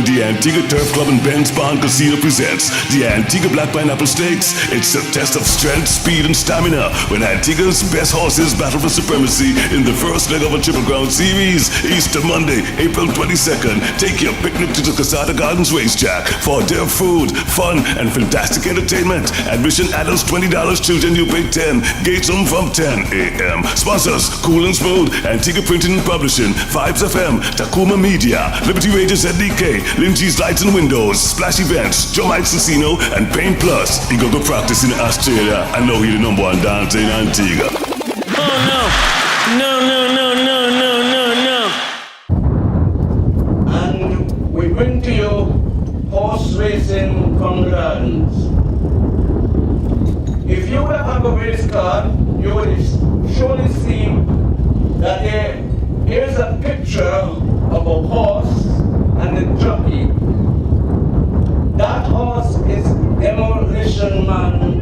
The Antigua Turf Club and Ben's Barn Casino presents the Antigua Black Pineapple Stakes. It's a test of strength, speed, and stamina when Antigua's best horses battle for supremacy in the first leg of a Triple Crown Series. Easter Monday, April 22nd. Take your picnic to the Casada Gardens Racetrack for their food, fun, and fantastic entertainment. Admission adults $20, children you pay 10. Gates open from 10 a.m. Sponsors: Cool and Smooth, Antigua Printing and Publishing, Vibes FM, Takuma Media, Liberty Radio ZDK, Lindsay's Lights and Windows, Splash Events, Joe Mike's Casino, and Paint Plus. He go practice in Australia. I know he's the number one dancer in Antigua. Oh no. And we bring to you horse racing from the gardens. If you would have a race card, you would surely see that here is a picture of a horse and a jockey. That horse is Demolition Man,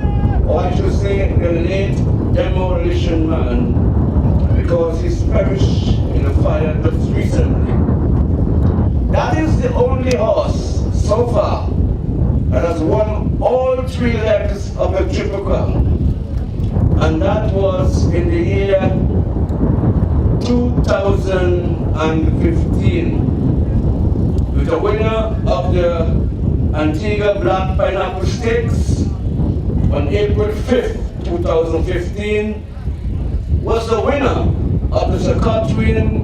or I should say the late Demolition Man, because he's perished in a fire just recently. That is the only horse so far that has won all three legs of the Triple Crown, and that was in the year 2015. With the winner of the Antigua Black Pineapple Stakes on April 5th, 2015, was the winner of the Secotwin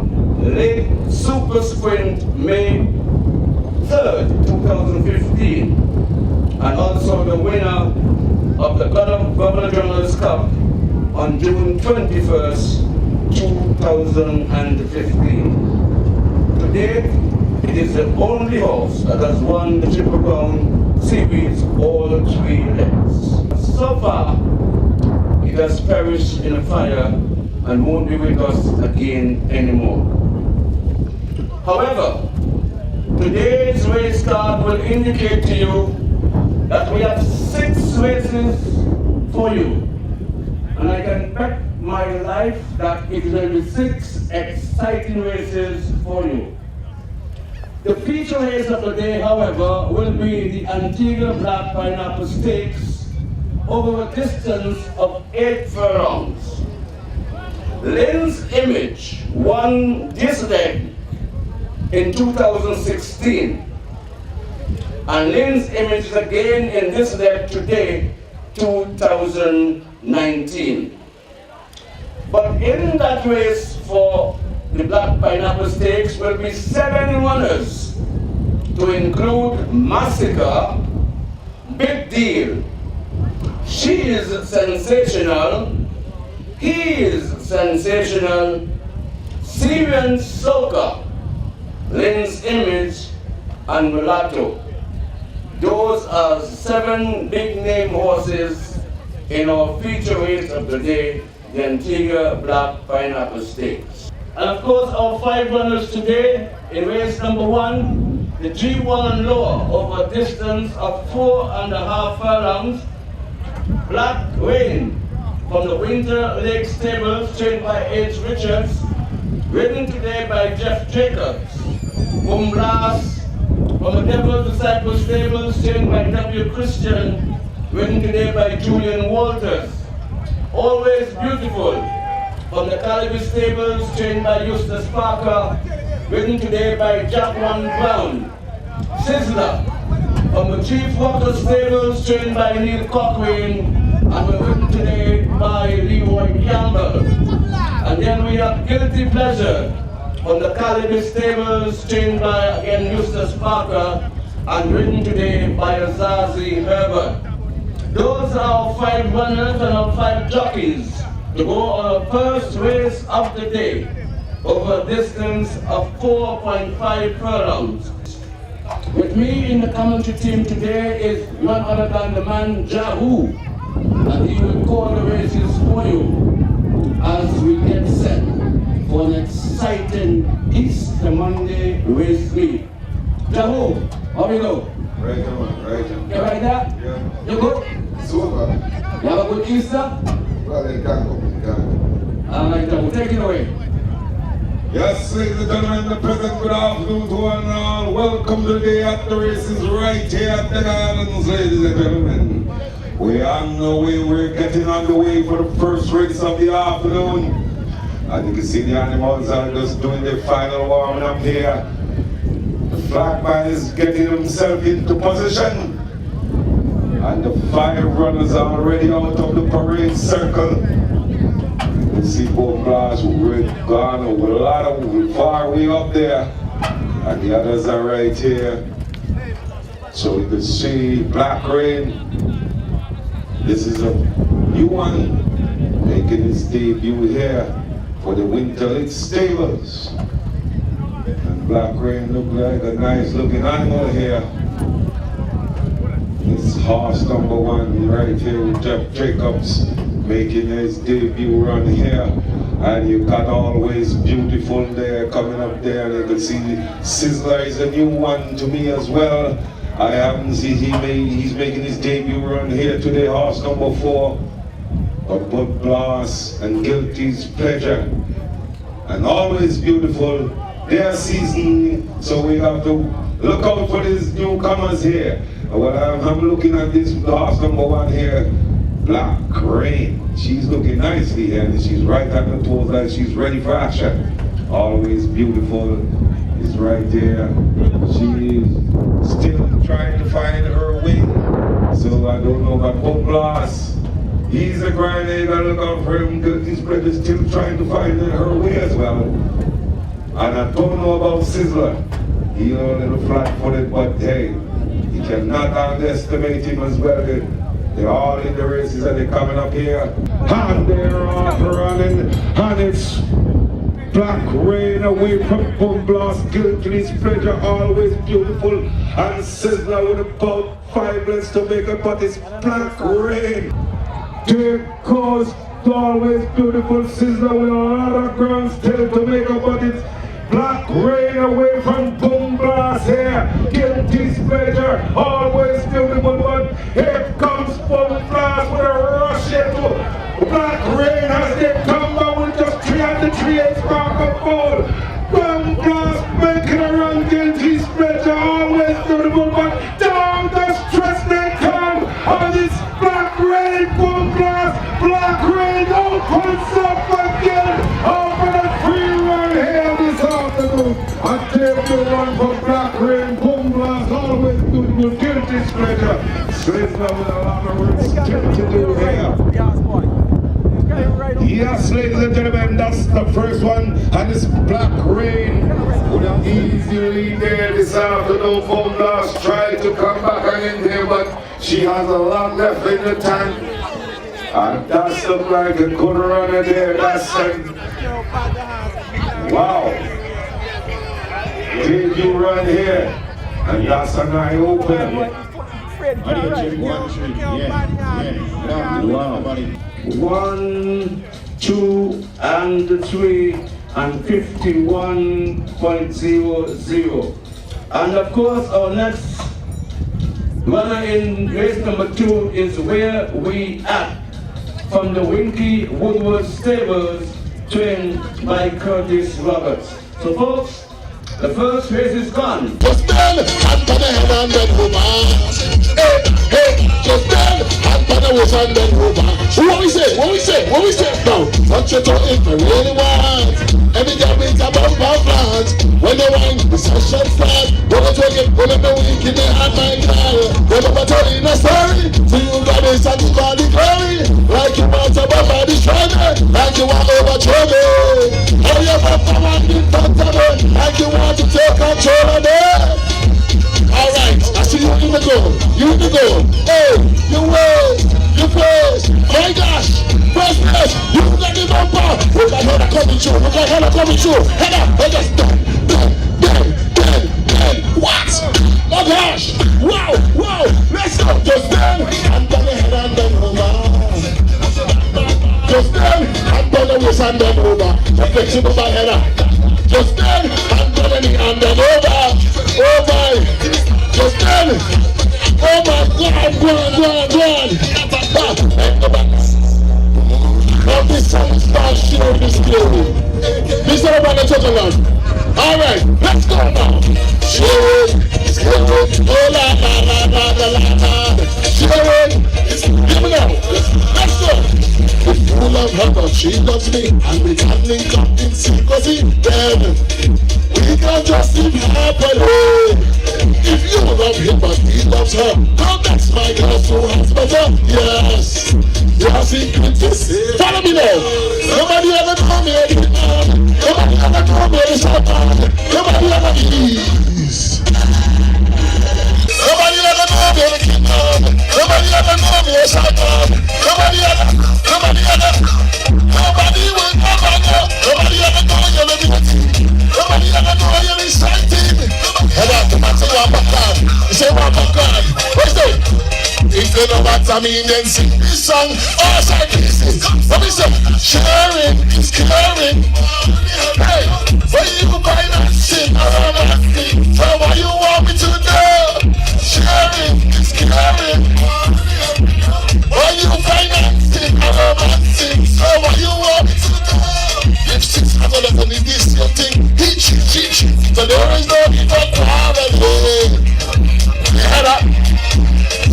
Late Super Sprint May 3rd, 2015, and also the winner of the Governor General's Cup on June 21st, 2015. Today, it is the only horse that has won the Triple Crown Series all three legs. So far, it has perished in a fire and won't be with us again anymore. However, today's race card will indicate to you that we have 6 races for you. And I can bet my life that it will be 6 exciting races for you. The feature race of the day, however, will be the Antigua Black Pineapple Stakes over a distance of 8 furlongs. Lynn's Image won this leg in 2016, and Lynn's Image is again in this leg today, 2019. But in that race for the Black Pineapple Stakes will be 7 runners, to include Massacre, Big Deal, She is Sensational, He is Sensational, Syrian Soca, Lynn's Image, and Mulatto. Those are 7 big name horses in our feature race of the day, the Antigua Black Pineapple Stakes. And of course, our 5 runners today in race number 1, the G1 and lower over a distance of 4.5 furlongs. Black Rain from the Winter Lake Stables, trained by H. Richards, ridden today by Jeff Jacobs. Blast from the Devil's Disciple Stables, trained by W. Christian, ridden today by Julian Walters. Always Beautiful from the Calibre Stables, trained by Eustace Parker, ridden today by Jack One Brown. Sizzler from the Chief Walker Stables, trained by Neil Cochrane, and we're ridden today by Leroy Campbell. And then we have Guilty Pleasure from the Calibre Stables, trained by again Eustace Parker, and ridden today by Azazi Herbert. Those are our 5 runners and our 5 jockeys to go on our first race of the day over a distance of 4.5 furlongs. With me in the commentary team today is none other than the man Jahu, and he will call the races for you as we get set for an exciting Easter Monday race meet. Jahu, how we go? Right on. You right there? Yeah. You good? Super. You have a good Easter? Well, they can't go. All right, Jahu, take it away. Yes, ladies and gentlemen, the present good afternoon to one and all. Welcome to the day at the races right here at the Gardens, ladies and gentlemen. We're on the way, we're getting on the way for the first race of the afternoon. And you can see the animals are just doing their final warming up here. The flag man is getting himself into position. And the 5 runners are already out of the parade circle. You see both blast, we're gone a lot of far way up there. And the others are right here. So you can see Black Rain. This is a new one making his debut here for the Winter League Stables. And Black Rain look like a nice looking animal here. This horse number 1 right here with Jeff Jacobs making his debut run here. And you got Always Beautiful there coming up there, and you can see Sizzler is a new one to me as well. I haven't seen he's making his debut run here today, horse number 4. But Bud Blast and Guilty's Pleasure and Always Beautiful, their season, so we have to look out for these newcomers here. Well, I'm looking at this horse number 1 here, Black Rain. She's looking nicely here, and she's right on the toes like she's ready for action. Always Beautiful is right there. She's still trying to find her way. So I don't know about Bob Blast. He's a grind, you gotta look out for him because this brother is still trying to find her way as well. And I don't know about Sizzler. He's a little flat-footed, but hey, you cannot underestimate him as well. They're all in the races and they're coming up here. And they're off running. And it's Black Rain away from Bum Blast, Guilty's Pleasure, Always Beautiful. And Sizzler with about 5 lengths to make it, but it's Black Rain. There goes Always Beautiful. Sizzler with a lot of ground still to make up, but it's Black Rain away from Bum Blast here. Guilty's Pleasure, Always Beautiful, but here comes Bum Blast with a rush into Black Rain as they come down with just 3 on the 3 and spark up ball. Bum Blast making a run, Guilty's Pleasure, Always Beautiful, but down the stress they come on this Black Rain, Bum Blast. Black Rain opens up again over the free run here this afternoon. And take the run for Black Rain, Bum Blast, Always Beautiful, Guilty's Pleasure. Sizzler with a lot of work still to do here. Yes, ladies and gentlemen, that's the first one. And this Black Rain with an easy lead there this afternoon. Bum Blast tried to come back in here, but she has a lot left in the tank. And that's look like a good runner there. That's wow. Did you run here? And that's an eye opener. Wow. 1, 2, and 3, and 51.00. And of course, our next runner in race number 2 is Where We At, from the Winky Woodward Stables, trained by Curtis Roberts. So folks, the first race is gone. Just stand and put the head on then over. Hey, hey, just stand and put the waist on then over. What we say? What we say? What we say? Now, touch your toe if you really want. Every girl makes a bump of plans. When they whine, the session starts. When they talk it, when they weak in the hand, my girl. When I'm telling a story, so you got this and you got the glory. Like you want to bump on the shoulder, like you want over trouble. How you bump on the front of it, like you want to take control of it. Alright, I see you in the goal. You in the goal. Hey, you wait, you face. My gosh, first place, you got the bumper. Look at header coming through. Look at header coming through. Header, and just bang. What? Oh gosh, wow, wow. Let's go. Just then, and then the header and then over. Just then, and then the waist and then over. The flexible by header. Just then, and then the knee and then over. Oh my, just then. Oh my God, go on. Now this song starts showing this glory. This is about the church Babylon. Alright, let's go now. Sharon, oh la la la la la la la. Sharon, give me now. Let's go. If you love her, but she loves me, and we can link up in secrecy, then we can just live happily. If you love him, but he loves her, come that's my girl, so has better. Yes, yes, he can just follow me now. Nobody ever told me anything. Nobody ever told me anything. Nobody ever please. Nobody ever told me anything. Nobody ever told me anything. Nobody ever will never know. Nobody ever know you're living it. Nobody ever know you're exciting. Head out to man, say one back on. You say one back on. What's that? If you know what I mean, then sing this song. All side pieces. Let me say, sharing is caring. Hey, when you financing, I'm asking. So what you want me to do? Sharing is caring. When you financing, I'm asking. So what you want me to do? If 600 of this your thing, cheat. So there is no need for quarreling. You hear that?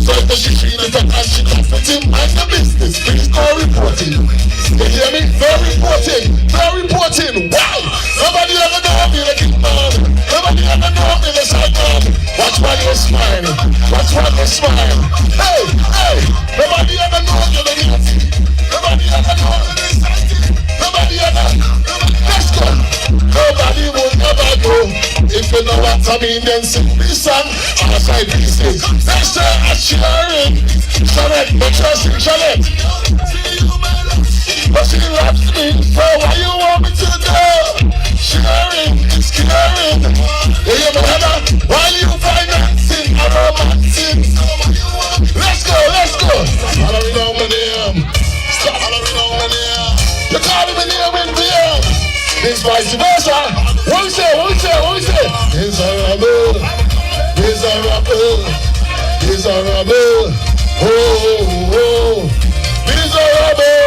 So if the shit in the and she conflict him, mind the business, please no reporting. You hear me? No reporting. Why? Nobody ever know me like it man. Nobody ever know me like a man. Watch why you smile. Hey, nobody ever know you like it. Nobody ever know you like it. Nobody ever. Let's go. Nobody will never go. If you know what I mean, then sing this song. Outside pieces. They say I'm sharing. Jeanette, but you sing Jeanette. But she loves me. So why you want me to do? Sharing is caring. You hear me, Heather? While you financing, I'm romancing. Let's go. Hollering on my name. Stop hollering on my name. You call me name in VM. It's vice versa. What we say? Miserable. Oh. Miserable.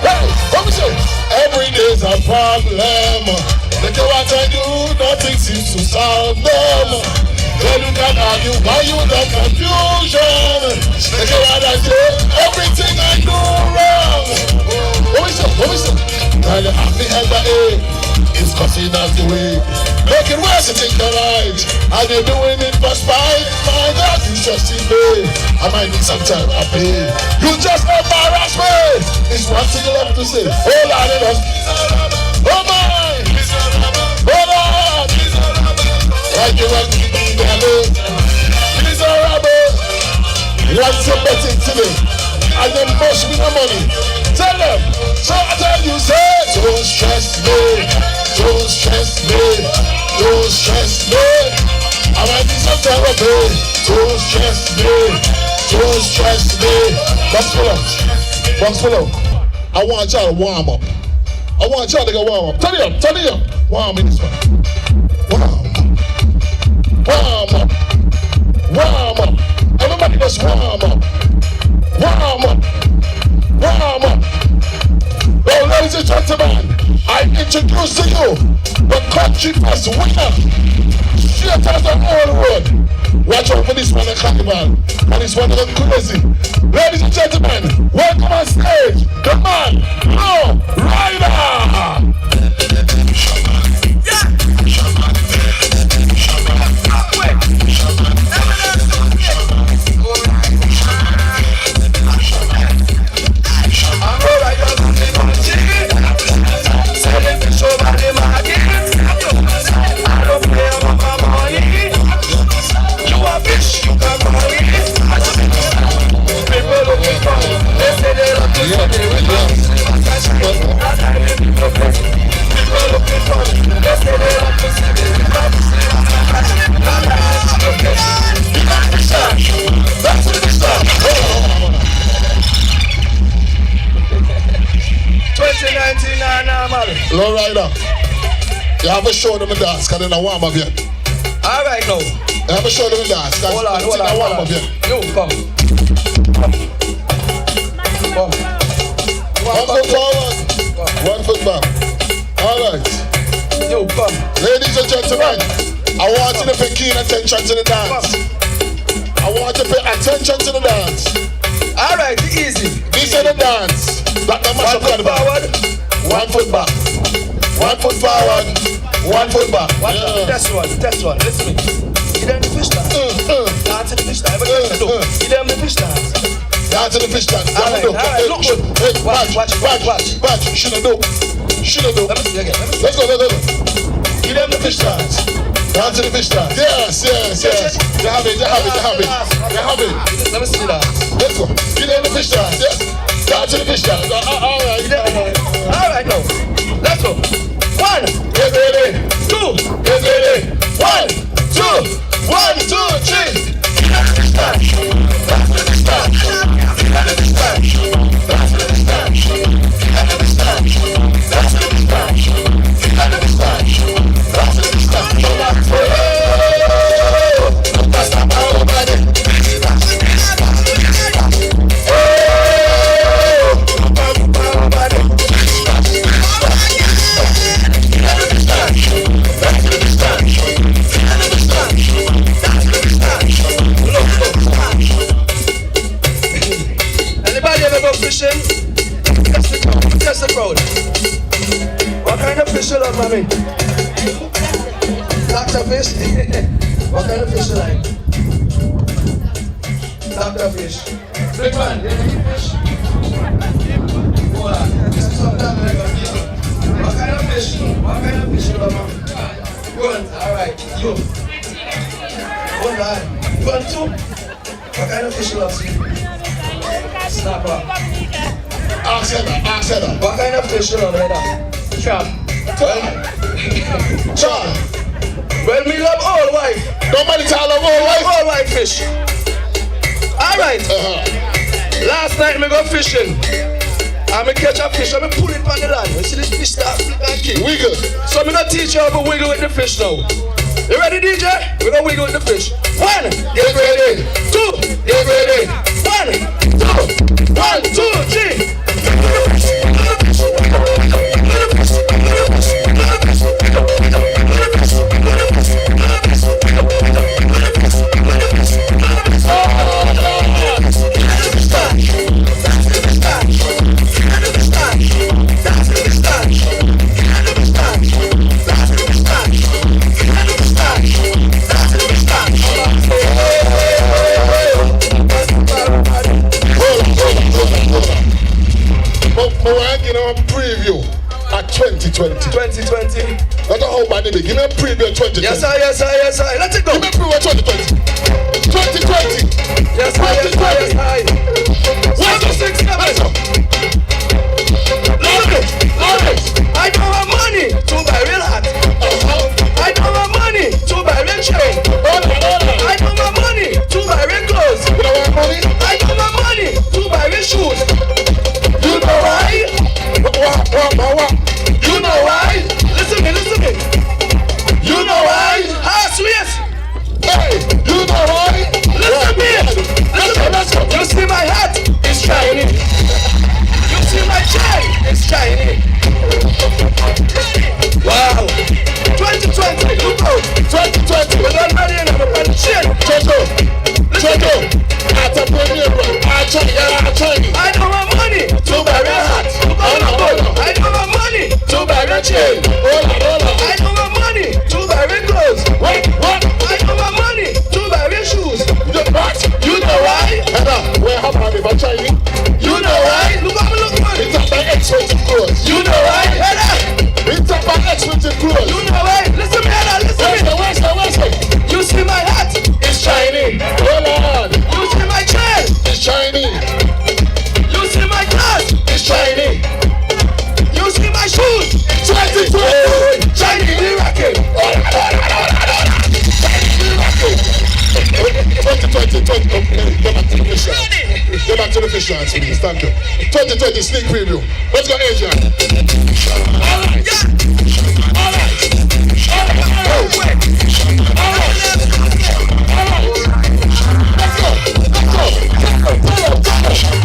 Hey, what we say? Every day's a problem. Look at what I do, nothing seems to solve them. Then you can argue why you the confusion. Look at what I do, everything I do wrong. What we say? Now you have the elder A. It's causing us the way. Make it worse, you think you're right. And you're doing it for spite. My God, you just in me. I might need some time, I pay. You just embarrass me. It's one thing left to say. Oh Lord, it was. Oh my. Oh Lord. Like you want to be there. Miserable. You want some betting today. And then push me the money. Tell them. So I tell you, say, don't stress me. Don't stress me. I might need some therapy. Don't stress me. Box full up. I want y'all to warm up. I want y'all to go warm up. Turn it up. Warm in this one. Warm up. Everybody just warm up. Well, ladies and gentlemen, I introduce to you the country first winner. Straight out the whole road. Watch out for this one, the carnival. And this one, the crazy. Ladies and gentlemen, welcome on stage, the man, Low Rider. Low Rider, you have a show them a dance, because they're not warm up yet. Alright now. You have a show them a dance, because they're not warm up yet. You come. Come forward. 1 foot back. All right. Yo, come. Ladies and gentlemen, I want you to pay keen attention to the dance. I want you to pay attention to the dance. All right, easy. This is the dance. That the mash 1 foot forward. 1 foot back. 1 foot forward. 1 foot back. Test one. Listen to me. Give them the fish dance. Dance to the fish dance. Give them the fish dance. Dance to the fish dance. All right, look good. Hey, Watch. Shouldn't do. Let me see again. Let's go. Give them the fish dance. Dance to the fish dance. Yes. They have it. Let me see that. Let's go. Give them the fish dance. Yes. Dance to the fish dance. All right. All right, now. Let's go. 1. Get ready. 2. Get ready. 1, 2. 1, 2, 3. Anybody ever go fishing? Test the crowd. What kind of fish you love, mommy? Doctor fish? What kind of fish you like? Doctor fish. Big man, you eat fish? What kind of fish? What kind of fish you love, mommy? Good, alright, you. Hold on. You want two? What kind of fish you love, see? Snapper. Ask her. What kind of fish you love, brother? Crab. John. Well, me love all white. Nobody tell them all right. All white fish. Alright. Last night me go fishing. And me catch a fish and me pull it on the land. You see this fish start flip and kick. Wiggle. So me gonna teach you how to wiggle with the fish now. You ready, DJ? We gonna wiggle with the fish. 1, get ready. 2, get ready. 1, 2, 1, 2, 3. Preview at 2020. 2020. Not a whole body. Give me a preview at 2020. Yes, sir. Let it go. Give me a preview at 2020. 2020. Yes, sir. 1, 2, 6, 7. I don't have money to buy real hat. I don't have money to buy real chain. I don't have money to buy real clothes. You don't have money? I don't have money to buy real shoes. You know why? What? You know why? Listen to me. You know why? Ah, sweet. Hey, you know why? Listen to me. Let's go. You see my hat? It's shiny. You see my chain? It's shiny. Wow. 2020. Look out. 2020. We're not ready enough. We're on the chin. Choco. At a premium run. I don't have money to buy real hat. I don't have money to buy real chain. I don't have money to buy real clothes. What? I don't have money to buy real shoes. You know why? Where have I been Chinese? You know why? Look at me, man. It's up by expensive clothes. You know why? It's up by expensive clothes. You know why? Listen to me. Where's it? You see my hat? It's shiny. Hold on. You see my chain? It's shiny. You see my glass? It's shiny. You see my shoes? 2020. Shiny miracle. 2020. Go back to the fish dance, please. Thank you. 2020 sneak preview. Let's go, Asia. All right.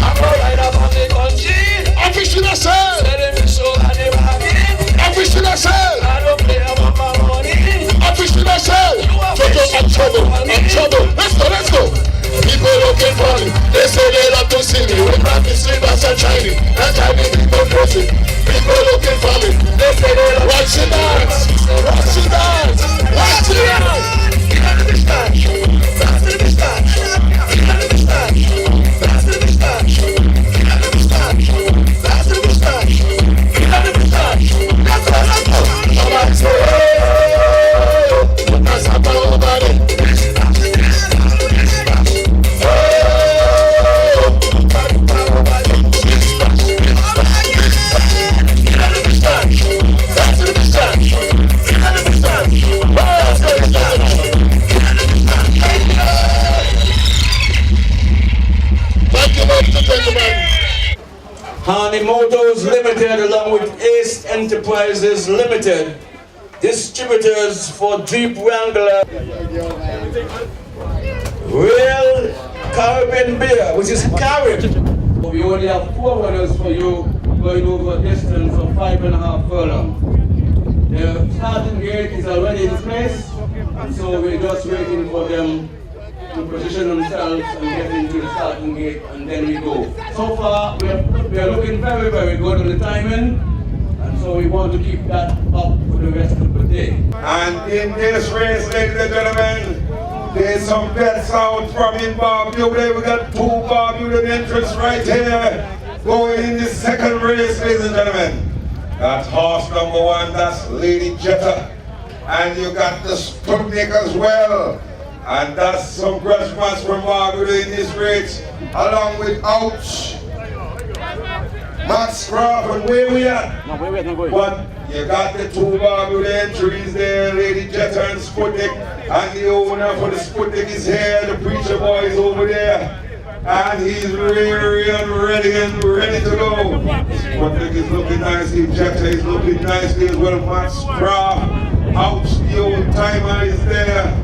I'm all right up on the country. I'm fishing, I said. Let him show and trouble. Let's go, let's go. People looking for me. They say they love to see me. We practice sleepers and shiny. That's how they people pussy. People looking for me. They say they love. Watch the dance. Watch the dance. Watch the dance. That's the stand. That's the stand. That's the stand. That's the stand. That's the stand. That's the stand. That's the stand. That's what I do. Somebody say, hey, that's how I about it. Honey Motors Limited along with Ace Enterprises Limited, distributors for Jeep Wrangler, Real Caribbean Beer, which is Carib. We only have 4 runners for you going over a distance of 5.5 furlongs. The starting gate is already in place, and so we're just waiting for them to position themselves and get into the starting gate, and then we go. So far, we are looking very, very good on the timing, and so we want to keep that up for the rest of the day. And in this race, ladies and gentlemen, there's some bets out from in Barbuda. We got 2 Barbuda entrants right here going in the second race, ladies and gentlemen. That's horse number 1, that's Lady Jetta. And you got the Sputnik as well. And that's some grudge match from Barbuda in this race, along with Ouch, Max Craft, and where we at? No, where we at? But you got the 2 Barbuda entries there, Lady Jetta and Sputnik, and the owner for the Sputnik is here, the preacher boy is over there. And he's really and ready to go. Sputnik is looking nicely, Jetta is looking nicely as well, Max Craft, Ouch, the old timer is there.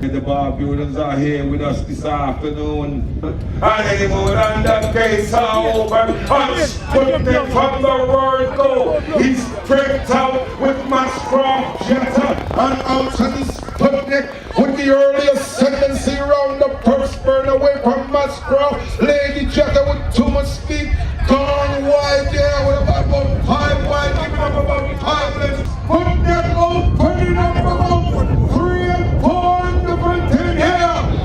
The Barbudans are here with us this afternoon. And anymore than that gates are open. And Sputnik from the word go. He's tricked out with Mascroft, Jetta, and out and Sputnik with the early ascendancy round the purse burn away from Mascroft. Lady Jetta with too much speed. Gone wide there with about 5 wide. Give him up about 5 lengths. Sputnik opening up about 3 and 4.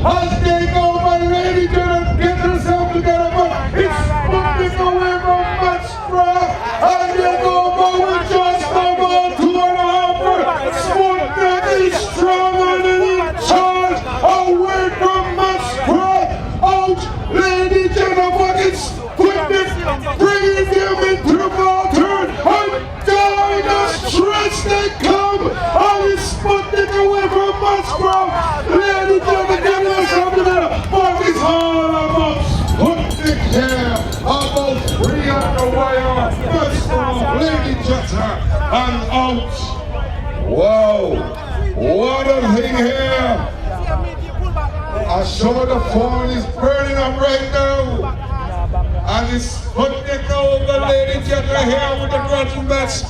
As they go, my lady gonna get herself together, but it's Sputnik away from Mascroft, and they go with just about 2.5. Sputnik is strong and in charge, away from Mascroft. Out, Lady Jennifer, it's Sputnik bringing them into the ball turn, and down the stretch they come, and it's Sputnik away from Mascroft. Lady Jennifer, but it's all about Sputnik here, about 3 on the wire, first of Lady Jetta and Out. Whoa, what a thing here. I show the phone is burning up right now. And it's Sputnik over Lady Jetta here with the grudge match.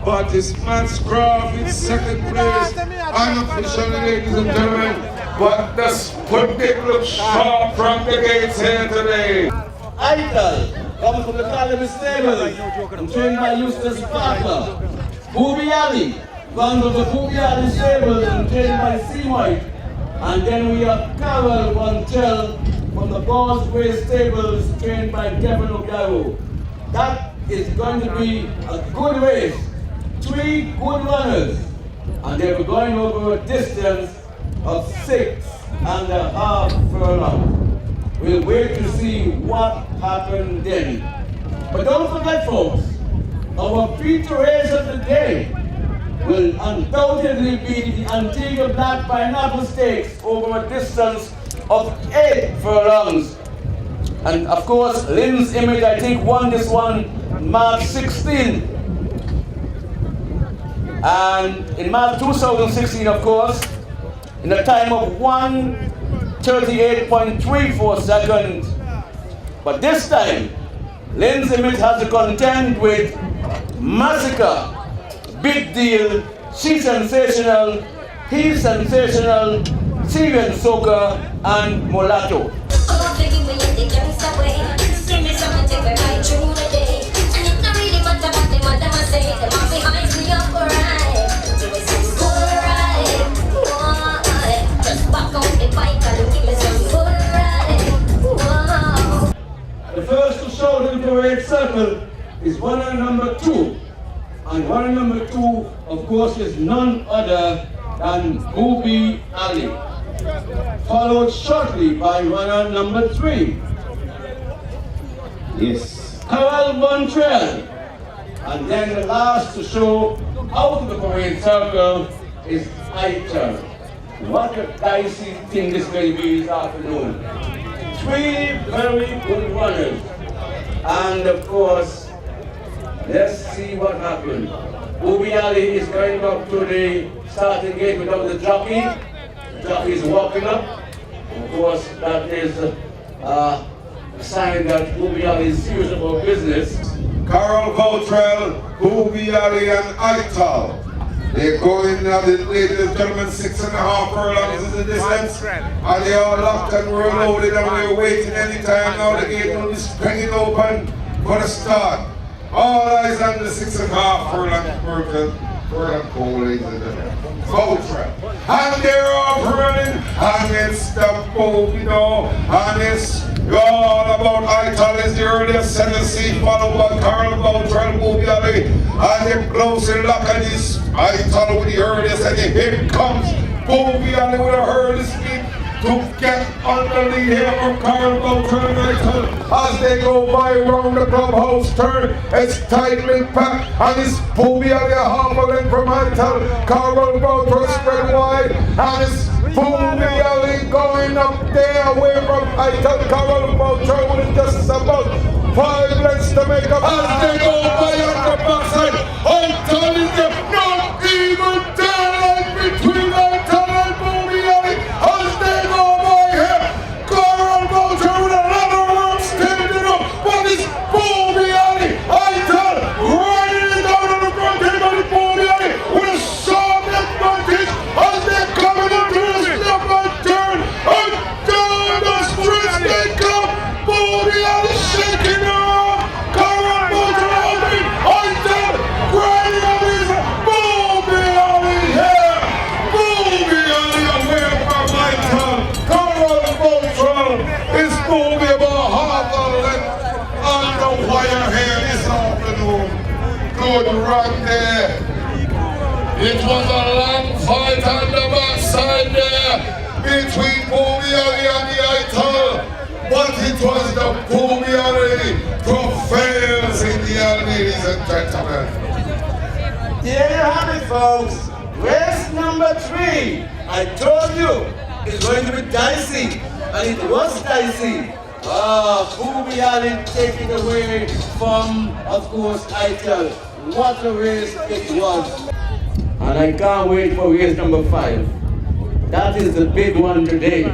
But it's Mascroft in second place, unofficially, ladies and gentlemen. But the Sputnik looks sharp from the gates here today. Idol comes from the Caliber Stables and trained by Eustace Parker. Booby Ali comes from the Booby Ali Stables and trained by Seymour. And then we have Carol Montel from the Causeway Stables trained by Devin O'Garo. That is going to be a good race. 3 good runners. And they were going over a distance of 6.5 furlongs. We'll wait to see what happened then. But don't forget, folks, our feature race of the day will undoubtedly be the Antigua Black Pineapple Stakes over a distance of 8 furlongs. And of course, Lynn's Image, I think, won this one March 16. And in March 2016, of course, in a time of 1:38.34 seconds. But this time, Lynn's Image has to contend with Massacre, Big Deal, She's Sensational, He's Sensational, Syrian Soca, and Mulatto. The first to show in the parade circle is runner number 2. And runner number 2, of course, is none other than Booby Ali, followed shortly by runner number 3. Yes. Carol Bontrell. And then the last to show out of the parade circle is Aitor. What a dicey thing this may be this afternoon. 3 very good runners. And of course, let's see what happens. Booby Ali is going up to the starting gate without the jockey. The jockey is walking up. Of course, that is a sign that Booby Ali is serious about business. Carol Boutrell, Booby Ali, and Aital. They're going now, ladies and gentlemen, 6.5 furlongs is the distance. And they are locked and we're loaded and we're waiting any time now. The gate will be springing open for the start. All eyes on the 6.5 furlong pole, ladies and gentlemen. Boutrell. And they're off running. And it's the Booby now. And it's all about Aital is the earliest Tennessee, followed by Carl Boutrell, Booby Ali. And they're close in lock and he's Aital with the earliest, and here comes Booby Ali with a early speed to get under the here from Carl Boutrell and Aital. As they go by around the clubhouse turn, it's tightly packed, and it's Booby Ali a half a length from Aital. Carl Boutrell spread wide, and it's Booby Ali going up there away from Aital. Carl Boutrell with just about 5 lengths to make up. As they go by on the backside, Aital is there, not even daylight between Aital and Booby Ali. As they go by here, Carl Boutrell with another one standing up, but it's Booby Ali. Aital riding it down on the front end of the Booby Ali with a sharp advantage as they're coming into this left turn. And down the stretch they come. Booby Ali shaking her off. Carl Boutrell opening. Aital grinding on his Booby Ali here. Booby Ali away from Aital. Carl Boutrell is Booby about half a length on the wire here this afternoon. Good run there. It was a long fight on the backside there between Booby Ali and the Aital. But it was the Booby Ali prevails in the end, ladies and gentlemen. There you have it, folks. Race number 3. I told you it's going to be dicey, and it was dicey. Booby Ali taking away from, of course, Aital. What a race it was. And I can't wait for race number 5. That is the big one today.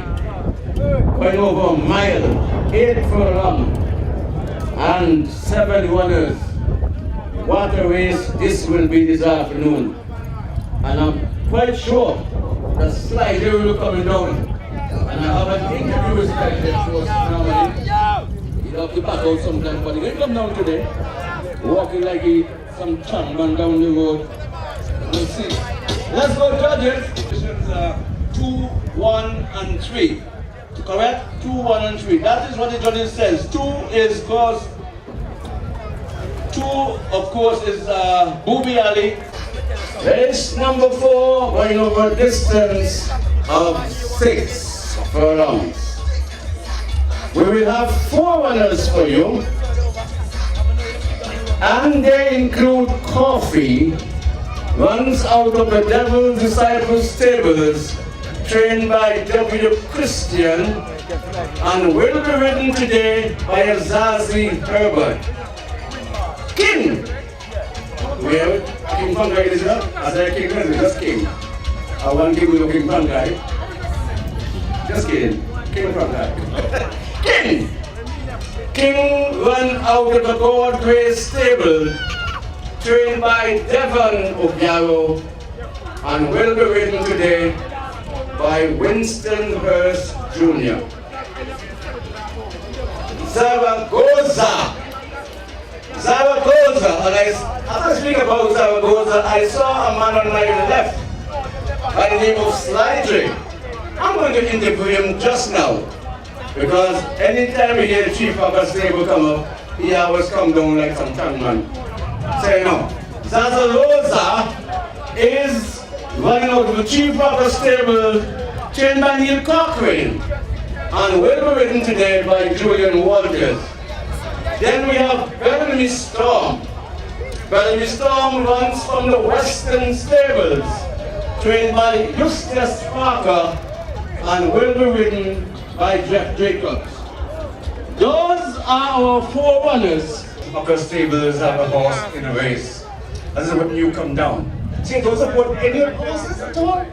Going over a mile, 8 furlong, and 7 runners. What a race this will be this afternoon. And I'm quite sure the slide here will be coming down. And I have an interview with Slide, of course, normally. He'll have to back out sometime, but he'll come down today, walking like some champion down the road. We'll see. Let's go, judges. Positions 2, 1, and 3. Correct? 2, 1, and 3. That is what the judges says. 2 is course. 2, of course, is Booby Ali. Race number 4, going over a distance of 6 furlongs. We will have 4 runners for you, and they include Coffee, runs out of the Devil's Disciple stables, trained by W. Christian, and will be ridden today by Azazi Herbert. King! We have it. King Funkai is not? As I King is just King. I want King with King Funkai. Just kidding. King Funkai. King! King run out of the Gold Grey stable, trained by Devon Obiaro, and will be ridden today by by Winston Hurst Jr. Zaragoza. And as I speak about Zaragoza, I saw a man on my left by the name of Slidry. I'm going to interview him just now, because anytime we hear the chief of a stable come up, he always come down like some tongue say no. Zaragoza is running out of the chief of a stable trained by Neil Cochrane and will be ridden today by Julian Walters. Then we have Bellamy Storm. Bellamy Storm runs from the Western Stables, trained by Eustace Parker and will be ridden by Jeff Jacobs. Those are our four runners. Upper Stables have a horse in a race. This is when you come down. See, don't support any horses at all?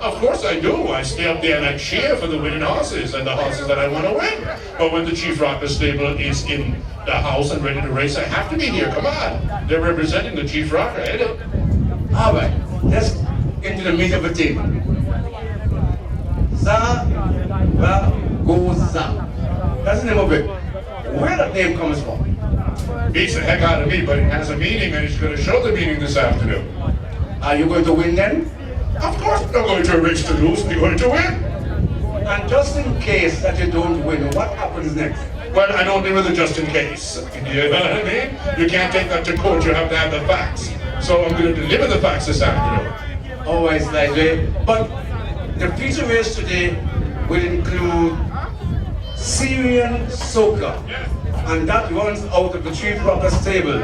Of course I do. I stay up there and I cheer for the winning horses and the horses that I want to win. But when the Chief Rocker stable is in the house and ready to race, I have to be here. Come on. They're representing the Chief Rocker, ain't it? All right, let's into the meat of the thing. Zaragoza. That's the name of it. Where that name comes from? Beats the heck out of me, but it has a meaning and it's going to show the meaning this afternoon. Are you going to win then? Of course I'm not going to a race to lose, we're going to win. And just in case that you don't win, what happens next? Well, I don't deal with it just in case. You know what I mean? You can't take that to court, you have to have the facts. So I'm going to deliver the facts this afternoon. Always like that. But the feature race today will include Syrian Soca. And that runs out of the Chief Rocker stable.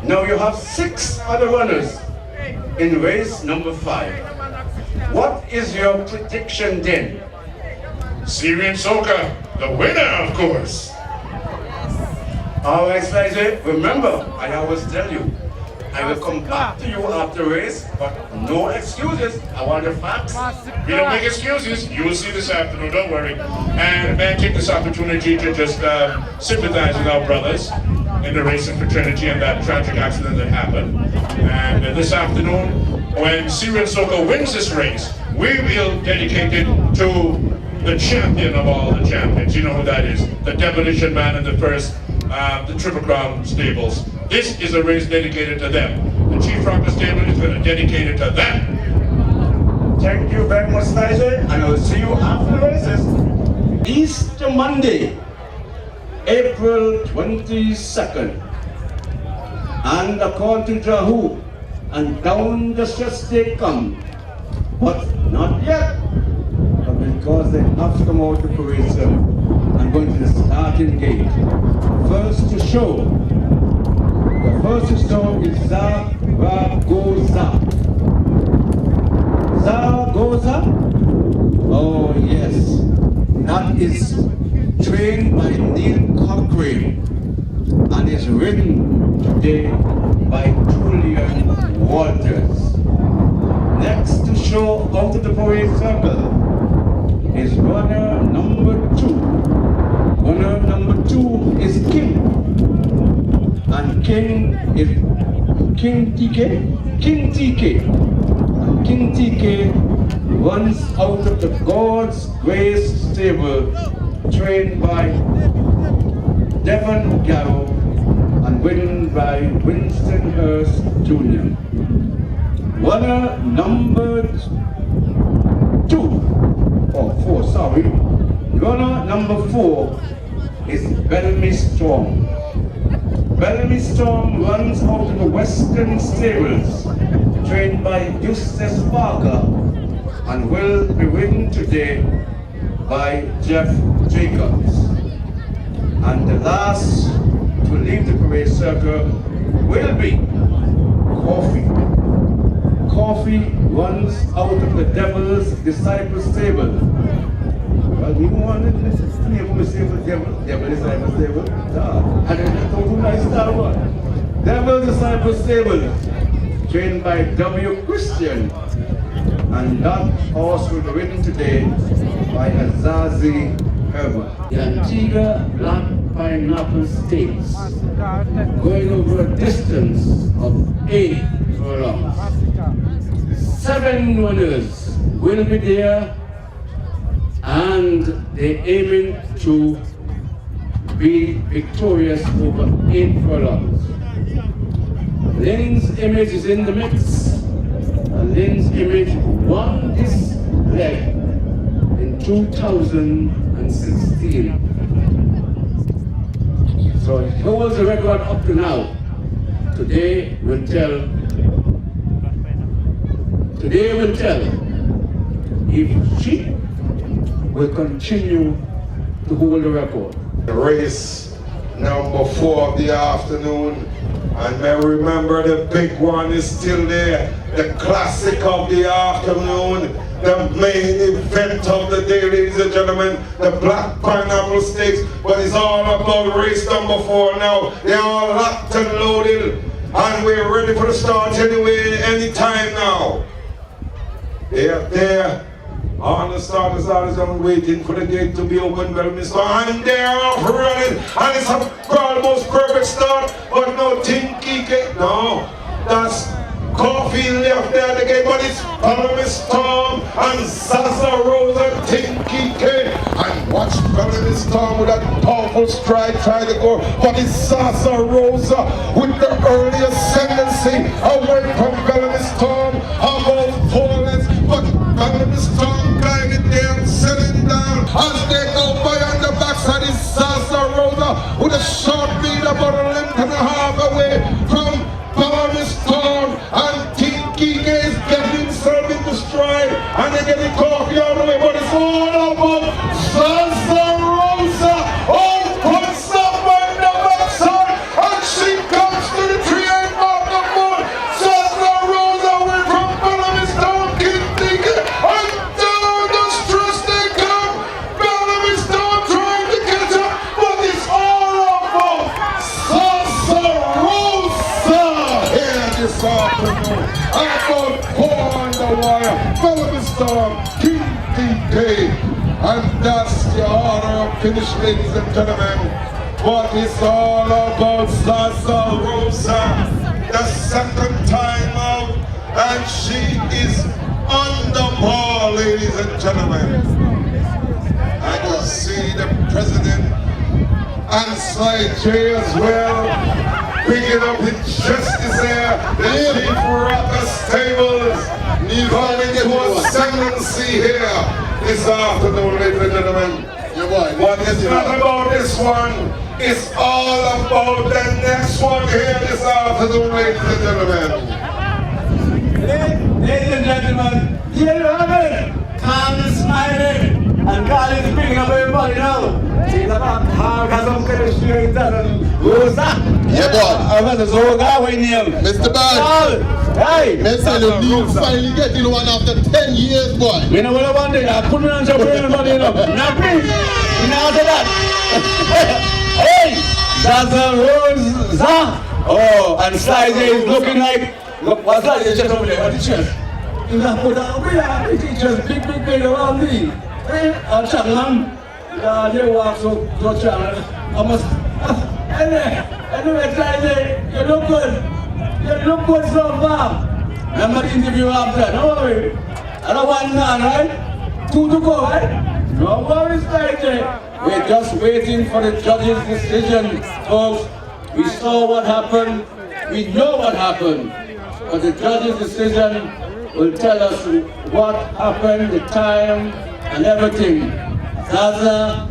Now you have 6 other runners in race number 5. What is your prediction then? Syrian Soca, the winner, of course. All right, Slicer, remember, I always tell you, I will come back to you after race, but no excuses. I want the facts. We don't make excuses. You will see this afternoon, don't worry. And may I take this opportunity to just sympathize with our brothers in the racing fraternity and that tragic accident that happened. And this afternoon, when Syrian Soca wins this race, we will dedicate it to the champion of all the champions. You know who that is. The Demolition Man in the first, the Triple Crown stables. This is a race dedicated to them. The Chief Rocker stable is going to dedicate it to them. Thank you very much, Slicer, and I'll see you after the races. Easter Monday, April 22nd. And according to Jahu, and down the stretch they come. But not yet. But because they have to come out the parade circle and going to the starting gate. First to show. The first to show is Zaragoza. Zaragoza? Oh yes. That is trained by Neil Cochrane and is ridden today by Julian Walters. Next to show out of the parade circle is runner number 2. Runner number 2 is King. And King is King TK. And King TK runs out of the God's Grace stable, trained by Devon Garrow and ridden by Winston Hurst Jr. Runner number 4, sorry. Runner number 4 is Bellamy Storm. Bellamy Storm runs out of the Western Stables, trained by Eustace Parker, and will be ridden today by Jeff Jacobs. And the last to leave the parade circle will be Coffee. Coffee runs out of the Devil's Disciple stable. Well, we wanted this name of the stable, Devil Disciple stable. And then the total nice star one. Devil's Disciple stable, trained by W. Christian. And that horse will be ridden today by Azazi Herbert. The Antigua Black Pineapple Stakes, going over a distance of 8 furlongs. 7 winners will be there, and they're aiming to be victorious over 8 furlongs. Lynn's Image is in the mix. Lynn's Image won this leg in 2016. So it holds the record up to now. Today will tell if she will continue to hold the record. Race number 4 of the afternoon, and may remember the big one is still there, the classic of the afternoon, the main event of the day, ladies and gentlemen, the Black Pineapple Stakes. But it's all about race number 4 now. They're all locked and loaded, and we're ready for the start anyway, anytime now. They're there. All the starters are waiting for the gate to be open, Belmister, and they're off running, and it's almost perfect start, but no Tinky Cake, no, that's Coffee left there at the gate, but it's Bellamy Storm and Zaza Rosa Tinky Cake, and watch Bellamy Storm with that powerful stride try to go, but it's Zaza Rosa with the early ascendancy away from Bellamy Storm, about 4 lengths, but Bellamy Storm gliding there and settling down as they go by on the backside is Zaza Rosa with a short lead about a length and a half away from Bellamy Storm, and Tinky is getting himself into stride, and they're getting coffee out of the way, but it's all about Zaza Rosa. Oh, puts up on the backside, and she comes to the 3-8 mark of 4. Zaza Rosa away from Bellamy Storm, Tinky, and down the stretch they come. Bellamy Storm trying to catch up, but it's all about Zaza Rosa here this afternoon. About 4 on the wire, Bellamy Storm, Tinky, and that's the order of finish, ladies and gentlemen. But it's all about Zaza Rosa, the second time out, and she is on the ball, ladies and gentlemen. I can see the president and Sly J as well, picking up his justice there, the chief rocker stables, coming to ascendancy here this afternoon, ladies and gentlemen. But it's not about this one, it's all about the next one here this afternoon, ladies and gentlemen. Ladies and gentlemen, here you have it. Calm and smiling, and God is picking up everybody now. See the back, how can some kind of straight and who's that? Yeah, boy. I'm going to go that way near Mr. Bad. Hey! Mr. Neil finally getting one after 10 years, boy. You know what I wanted? I put me on your brain, buddy, you know. Now, please. You know after that. Hey! Zaza Rosa. Oh, and Sly is looking like. Look, what's that? It's just over there. What's the chest? You know, put that over there. It's just big around me. Hey, I'm chatting, man. Yeah, they walk so chatting. I must. Anyway, Sly, you look good. You look good so far. I'm not interview after. Don't worry. I don't want none, right? 2 to go, right? No worries, Sly. We're just waiting for the judge's decision, folks. We saw what happened. We know what happened. But the judge's decision will tell us what happened, the time, and everything. Zaza,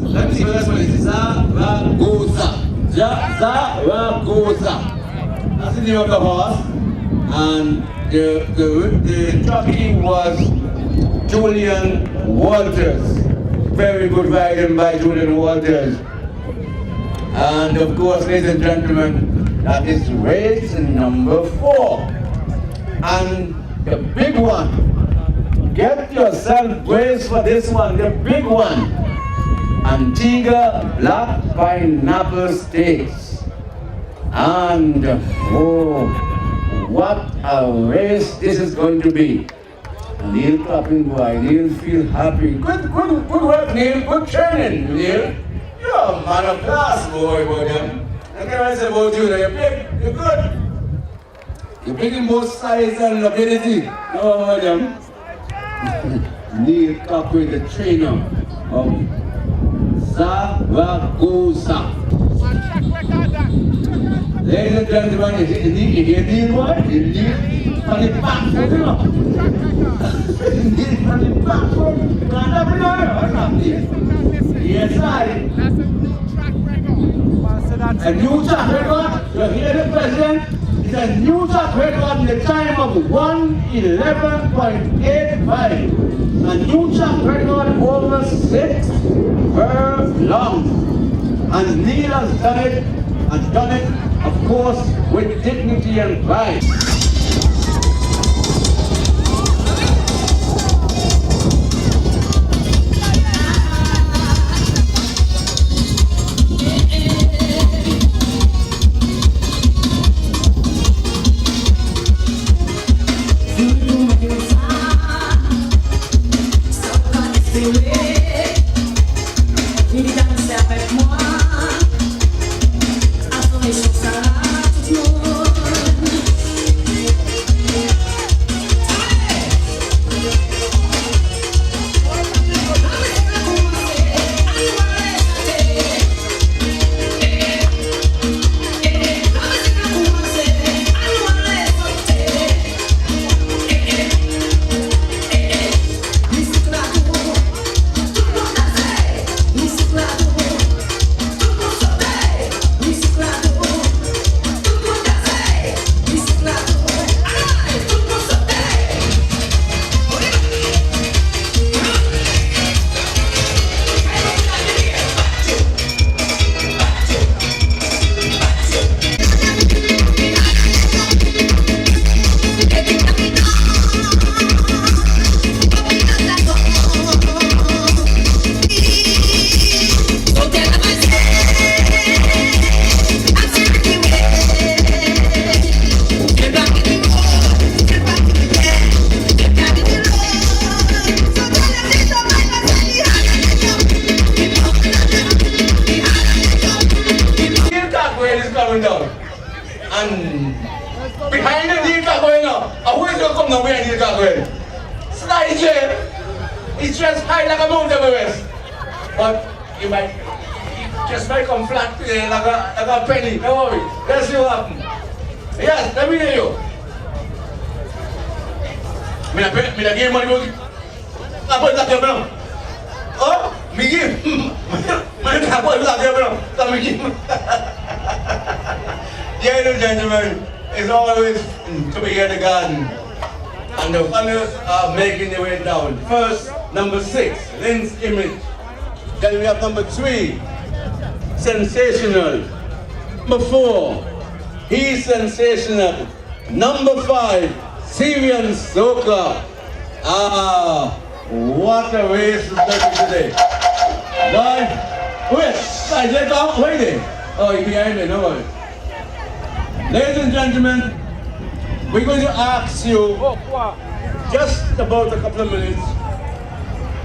let me see what that's Zaragoza. Zaragoza. That's the name of the horse. And the jockey was Julian Walters. Very good riding by Julian Walters. And of course, ladies and gentlemen, that is race number 4. And the big one. Get yourself braced for this one, the big one. Antigua Black Pineapple Stakes. And oh, what a race this is going to be. Neil clapping boy, Neil feel happy. Good work, Neil. Good training, Neil. You're a man of class, boy, them. I can't say about you, you're big, you're good. You bring in both size and ability. No, madam. Neil Cochrane, the trainer of Zaragoza. Ladies and gentlemen, you hear Neil what? You Neil on the back foot, you know. Neil on the back foot. You can't have it on Neil. Yes, I. A new track record. You hear the president? It's a new track record in the time of 1:11.85. A new track record over 6 furlongs. And Neil has done it, and done it, of course, with dignity and pride. Down. And behind the Neil Cochrane now, who is going to come now behind Neil Cochrane? Sly J. He's just high like a Mount Everest. But he just might come flat today like a penny. Don't worry. Let's see what happens. Yes, let me hear you. I give money. I put that here. Oh, me give. I put that here. Ladies and gentlemen, it's always to be here in the garden. And the runners are making their way down. First, number 6, Lynn's Image. Then we have number 3, Sensational. Number 4, He's Sensational. Number 5, Syrian Soca. Ah, what a race is that today. Boy, wait, I let off waiting. Oh, you're behind me, no worry. Ladies and gentlemen, we're going to ask you just about a couple of minutes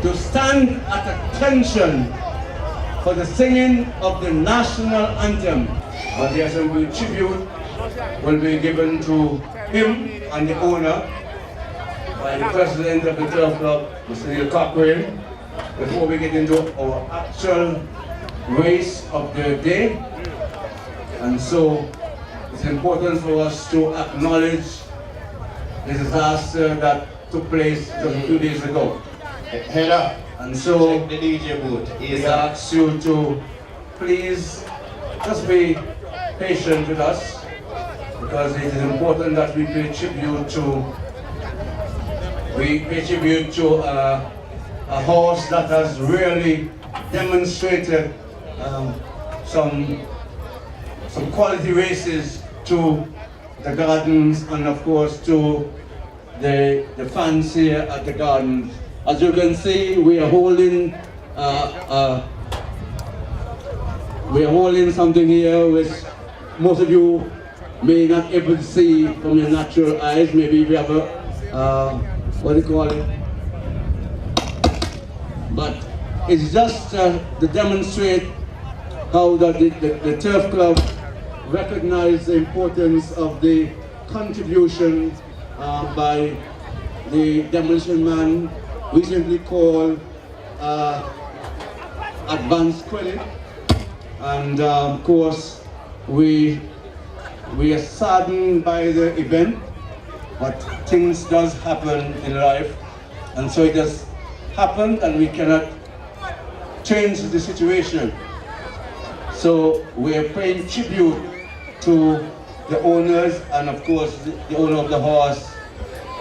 to stand at attention for the singing of the national anthem. But the assembly tribute will be given to him and the owner by the president of the Turf Club, Mr. Neil Cochrane, before we get into our actual race of the day. And so it's important for us to acknowledge the disaster that took place just a few days ago. Head up. And so check the DJ booth. we ask you to please just be patient with us, because it is important that we pay tribute to a horse that has really demonstrated some quality races to the gardens and of course to the fans here at the gardens. As you can see, we are holding something here which most of you may not able to see from your natural eyes. Maybe we have a what do you call it? But it's just to demonstrate how the Turf Club recognize the importance of the contribution by the Demolition Man, recently called advance credit, and of course we are saddened by the event, but things does happen in life, and so it does happen, and we cannot change the situation. So we are paying tribute to the owners, and of course the owner of the horse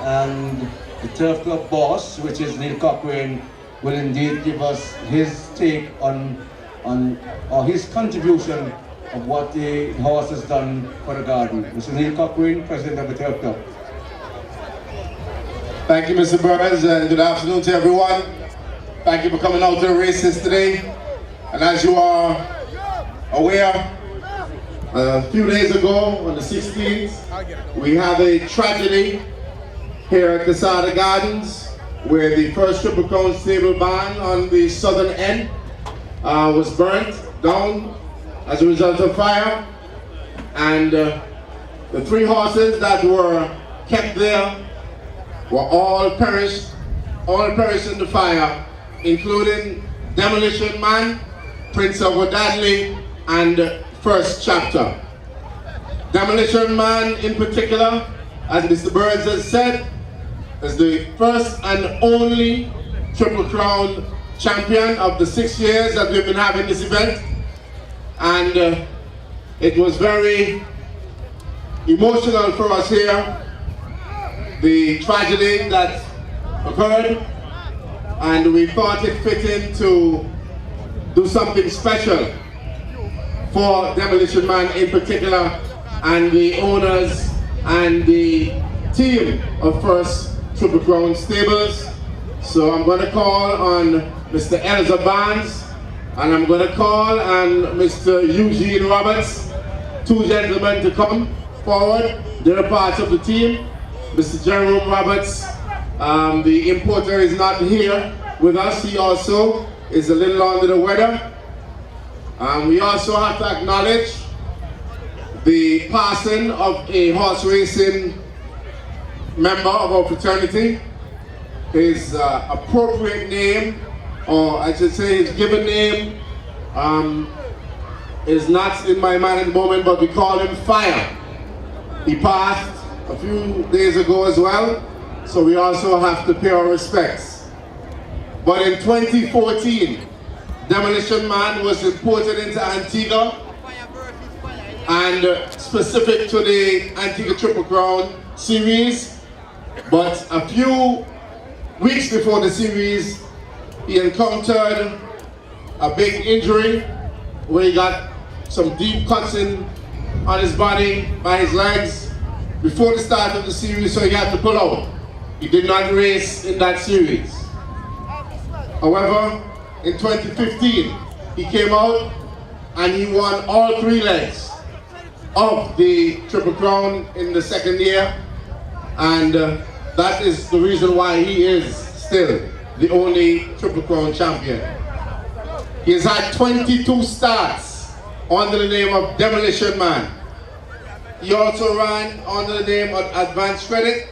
and the turf club boss, which is Neil Cochrane, will indeed give us his take on or his contribution of what the horse has done for the garden. Mr. Neil Cochrane, President of the Turf Club. Thank you, Mr. Burns, and good afternoon to everyone. Thank you for coming out to the races today. And as you are aware, a few days ago, on the 16th, we had a tragedy here at Casada Gardens, where the first Triple Crown stable barn on the southern end was burnt down as a result of fire. And the 3 horses that were kept there were all perished in the fire, including Demolition Man, Prince of Wadadley, and First Chapter. Demolition Man in particular, as Mr. Burns has said, is the first and only Triple Crown champion of the 6 years that we've been having this event. And it was very emotional for us here, the tragedy that occurred, and we thought it fitting to do something special for Demolition Man in particular, and the owners and the team of First Triple Crown Stables. So I'm going to call on Mr. Elza Barnes, and I'm going to call on Mr. Eugene Roberts, 2 gentlemen to come forward. They're parts of the team. Mr. Jerome Roberts, the importer, is not here with us. He also is a little under the weather. We also have to acknowledge the passing of a horse racing member of our fraternity. His appropriate name, or I should say his given name, is not in my mind at the moment, but we call him Fire. He passed a few days ago as well, so we also have to pay our respects. But in 2014, Demolition Man was imported into Antigua, and specific to the Antigua Triple Crown series. But a few weeks before the series, he encountered a big injury where he got some deep cuts on his body, by his legs, before the start of the series, so he had to pull out. He did not race in that series. However, in 2015, he came out and he won all 3 legs of the Triple Crown in the 2nd year, and that is the reason why he is still the only Triple Crown champion. He has had 22 starts under the name of Demolition Man. He also ran under the name of Advance Credit,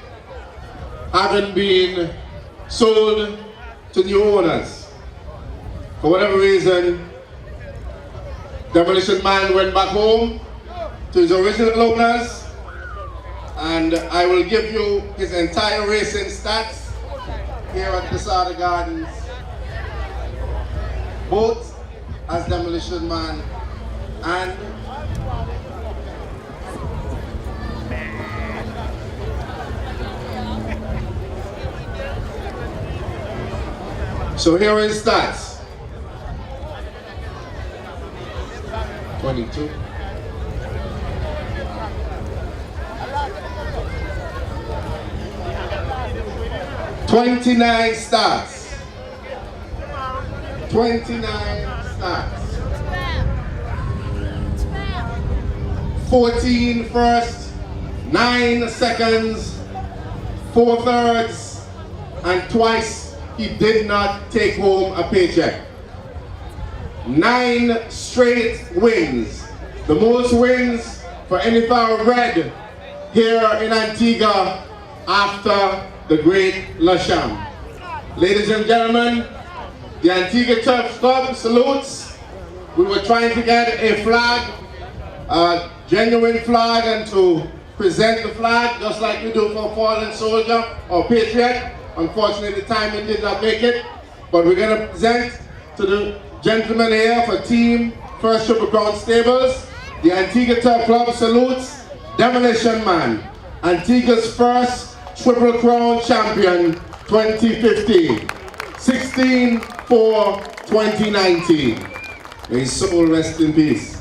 having been sold to new owners. For whatever reason, Demolition Man went back home to his original owners, and I will give you his entire racing stats here at Casada Gardens, both as Demolition Man and so here are his stats. 22. $29 starts. 29 starts. 14 first, 9 seconds, 4 thirds, and twice he did not take home a paycheck. 9 straight wins, the most wins for any thoroughbred here in Antigua after the Great Lasham. Ladies and gentlemen, the Antigua Turf Club salutes. We were trying to get a flag, a genuine flag, and to present the flag just like we do for a fallen soldier or patriot. Unfortunately, the timing did not make it, but we're going to present to the gentlemen here for Team First Triple Crown Stables. The Antigua Turf Club salutes Demolition Man, Antigua's first Triple Crown champion 2015, 16/4/2019. May his soul rest in peace.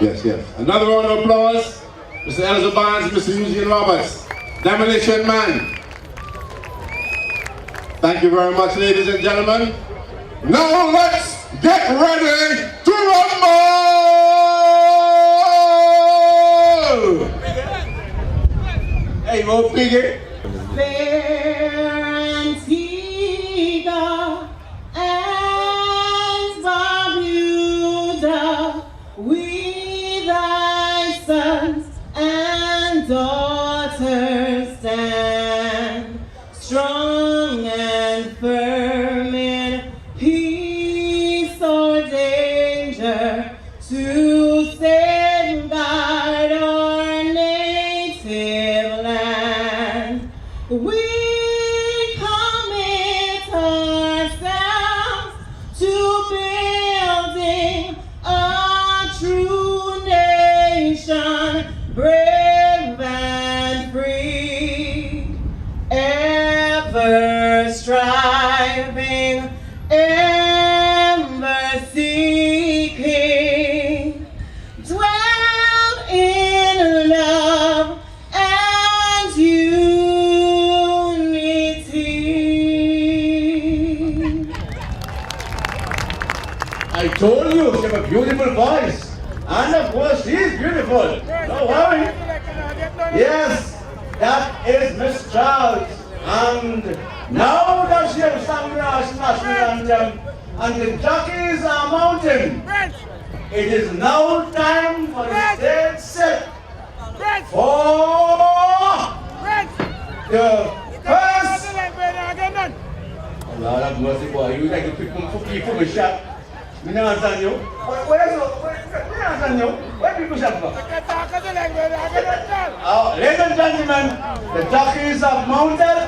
Yes, yes. Another round of applause. Mr. Elza Barnes, Mr. Eugene Roberts. Demolition Man. Thank you very much, ladies and gentlemen. Now let's get ready to rumble! Hey, mo piggy. Antigua and Barbuda, we thy sons and daughters stand strong and firm in peace or danger to safeguard our native land. We commit ourselves to building a true nation, brave and free, ever striving, ever seeking, dwell in love and unity. I told you, she has a beautiful voice. And of course, she is beautiful. No worry. Yes, that is Miss Charles. And now that she has sung the national anthem and the jockeys are mounting, it is now time for the stage set for the first. Lord have mercy, boy. You like to pick people with shot. You know what I'm saying? Where people shot from? Ladies and gentlemen, the jockeys are mounted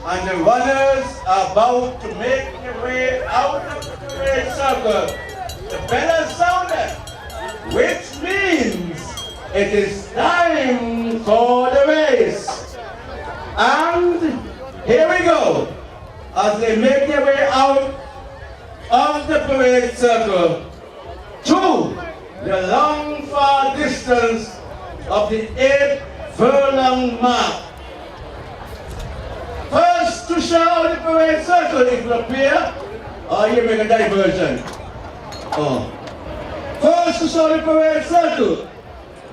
and the runners are about to make their way out of the parade circle. The bell has sounded, which means it is time for the race. And here we go, as they make their way out of the parade circle to the long far distance of the 8 furlong mark. First to show the parade circle, it will appear, or you make a diversion. First to show the parade circle,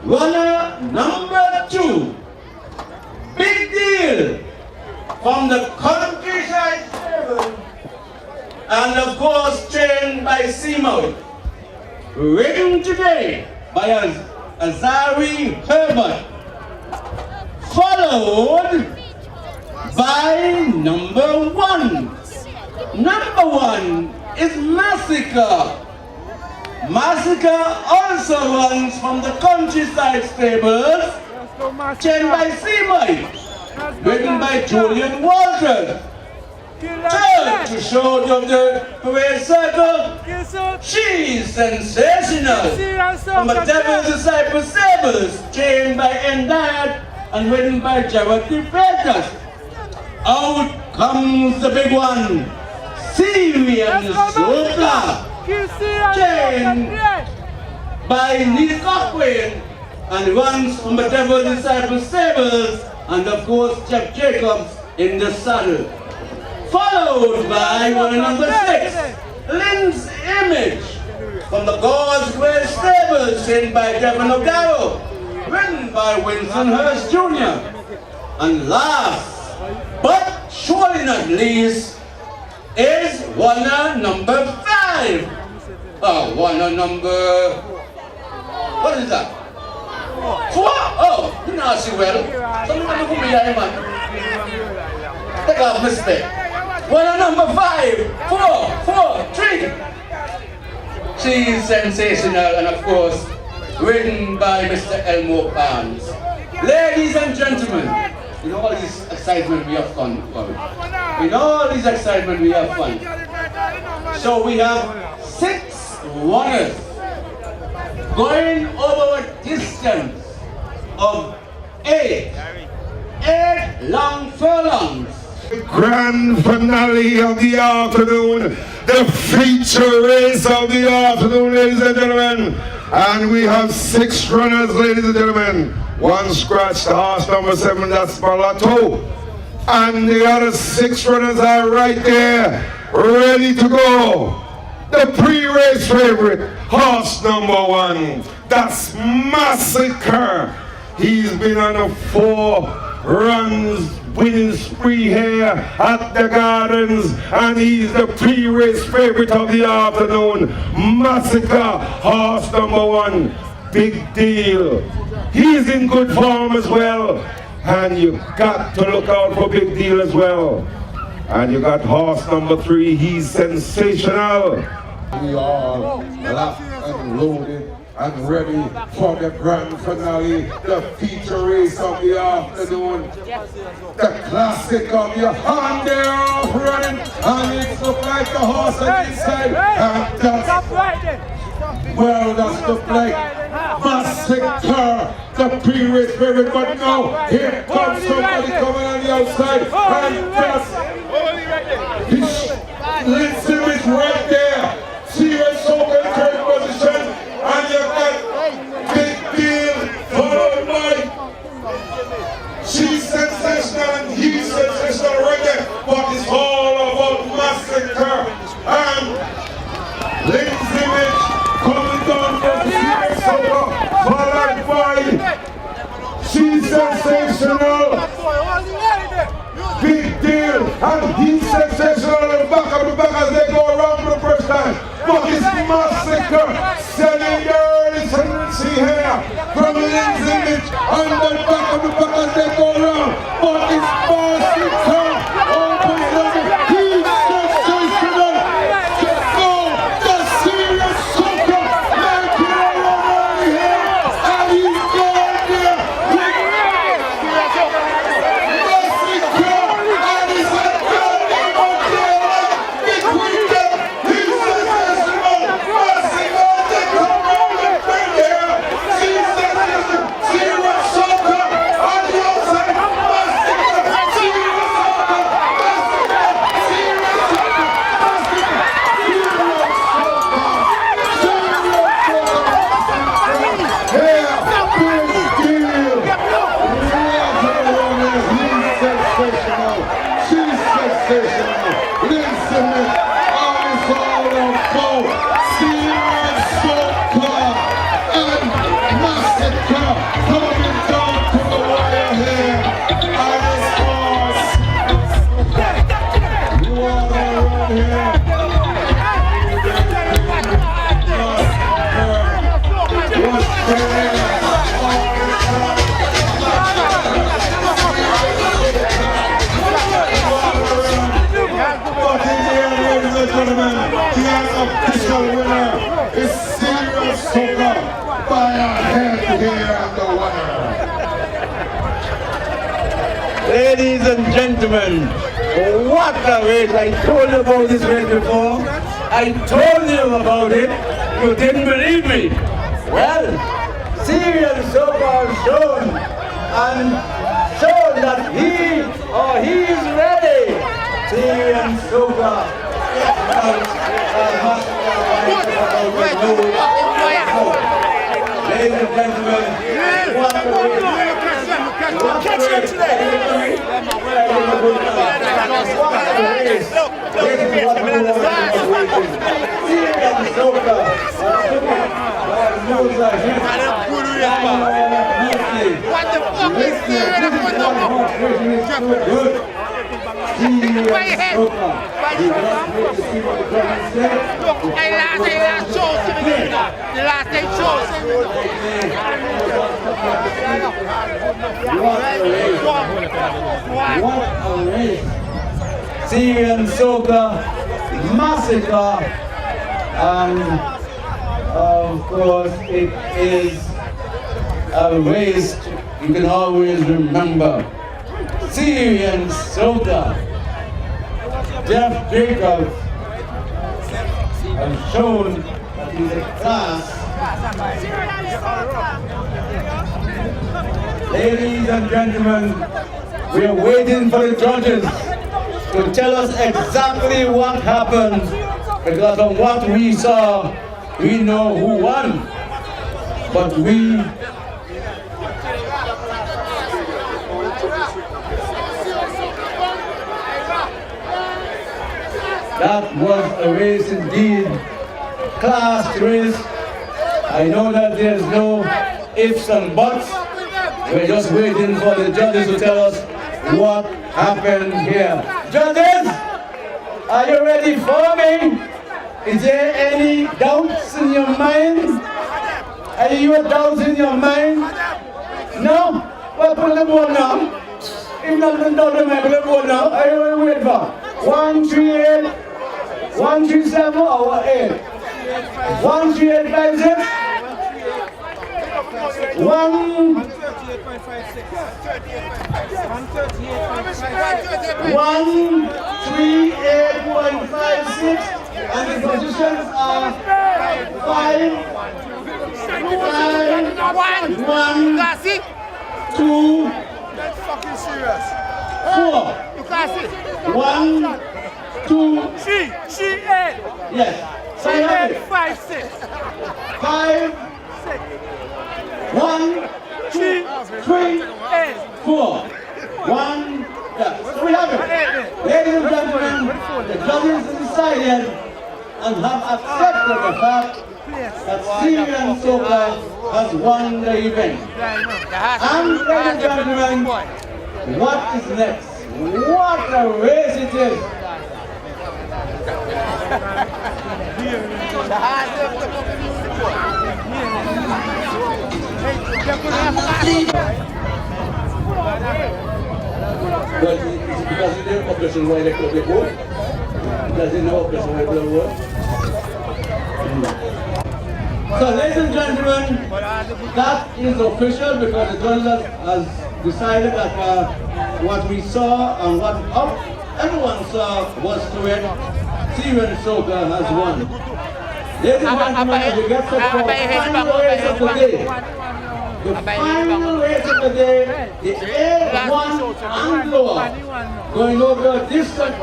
runner number 2, big deal, from the countryside stable, and of course trained by Seamouth, ridden today by Azari Herbert, followed by number 1. Number 1 is Massacre. Massacre also runs from the countryside stables, trained by Seamouth, ridden by Julian Walters. Third to show of the parade circle, she's sensational. From the Devil's Disciple Sables, trained by Endad and ridden by Jared Defenders. Out comes the big one, Syrian Zoka, trained by Neil Cochrane and runs from the Devil's Disciple Sables and of course Jeff Jacobs in the saddle. Followed by runner number 6, Lynn's Image, from the Causeway Stables, trained by Devin O'Darrow, written by Winston Hurst Jr. And last, but surely not least, is winner number 5. Winner number, what is that? 4? Oh, you know she well. Something like me, man. Take off mistake. Winner number 5, 4, 3. She's sensational and of course, written by Mr. Elmo Barnes. Ladies and gentlemen, in all this excitement we have fun. In all this excitement we have fun. So we have 6 runners going over a distance of 8 long furlongs. Grand finale of the afternoon, the feature race of the afternoon, ladies and gentlemen. And we have 6 runners, ladies and gentlemen. 1 scratch, the horse number 7, that's Mulatto. And the other 6 runners are right there, ready to go. The pre-race favorite, horse number 1, that's Massacre. He's been on a 4 runs winning spree here at the Gardens, and he's the pre-race favorite of the afternoon. Massacre, horse number 1, big deal. He's in good form as well, and you got to look out for Big Deal as well. And you got horse number 3, he's sensational. We are locked and loaded and ready for the grand finale, the feature race of the afternoon, the classic of your hand there off running, and it looks like the horse on the inside, and that's, well, that's the like Massacre, the pre-race favorite, but now here comes somebody coming on the outside, and just Lindsay is right there. Serious Soca in 3rd position, and you got Big Deal followed by she's sensational and he's sensational right there, but it's all about Massacre. And Lindsay Mitch coming down from Serious Soca, followed by she's sensational, Big Deal, and he's sensational on the back as they go around for the first time. But it's Massacre, sending your early tendency here from Lindsay Mitch on the back as they go around. But it's Massacre, opens up, he's sensational. So the Serious Soca making it over here, and he's going there with Massacre, and he's a goddamn between them. He's Ladies and gentlemen, what a race. I told you about this race before. I told you about it. You didn't believe me. Well, Serious Soca has shown and shown that he is ready. Serious Soca. Ladies and gentlemen, what a race. Serious Soca good. Serious soca. We just wait to see what the judges say. The last day shows. What a race. Syrian soca massacre. And of course it is a race you can always remember. Syrian soca. Jeff Jacobs has shown that he's a class. Ladies and gentlemen, we are waiting for the judges to tell us exactly what happened, because from what we saw, we know who won. But that was a race indeed, class race. I know that there's no ifs and buts. We're just waiting for the judges to tell us what happened here. Judges, are you ready for me? Is there any doubts in your mind? Any doubts in your mind? No? Well, put the board now. If nothing down the mind, put the board now. Are you ready to wait for? 138, 137 or 8? 13856. 138.56, and the positions are 5, 1, 2, 4. 1, 2, yes. 5, 1, 2, 3, 4. 1, yeah. So we have it. Ladies and gentlemen, the judges decided and have accepted the fact that Syrian soca has won the event. And ladies and gentlemen, what is next? What a race it is! But is it because of the operation why they call the board? Does it know operation why they call the board? So ladies and gentlemen, that is official because the judge has decided that what we saw and what everyone saw was correct. Syrian soca has won. Ladies and gentlemen, as we get set for the final race of the day. The final race of the day, the A1 and lower, going over distance.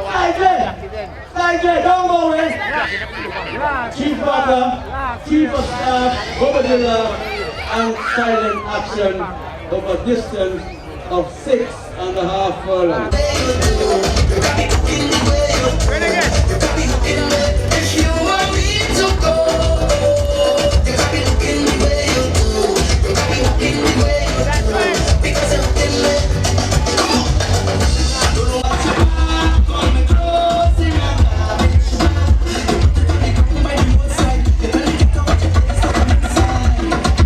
Side J, don't go away. Chief Butter, Chief of Staff, Bobadilla, and silent action over distance of 6.5 furlongs. If you want me to go, you got me looking the way you do. You got me looking the way you do. Because I'm in love. Come on. Don't know what you want. Come and close in my garbage. You got me by the roadside. You got me kick out your face. I'm inside.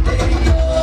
Baby, you're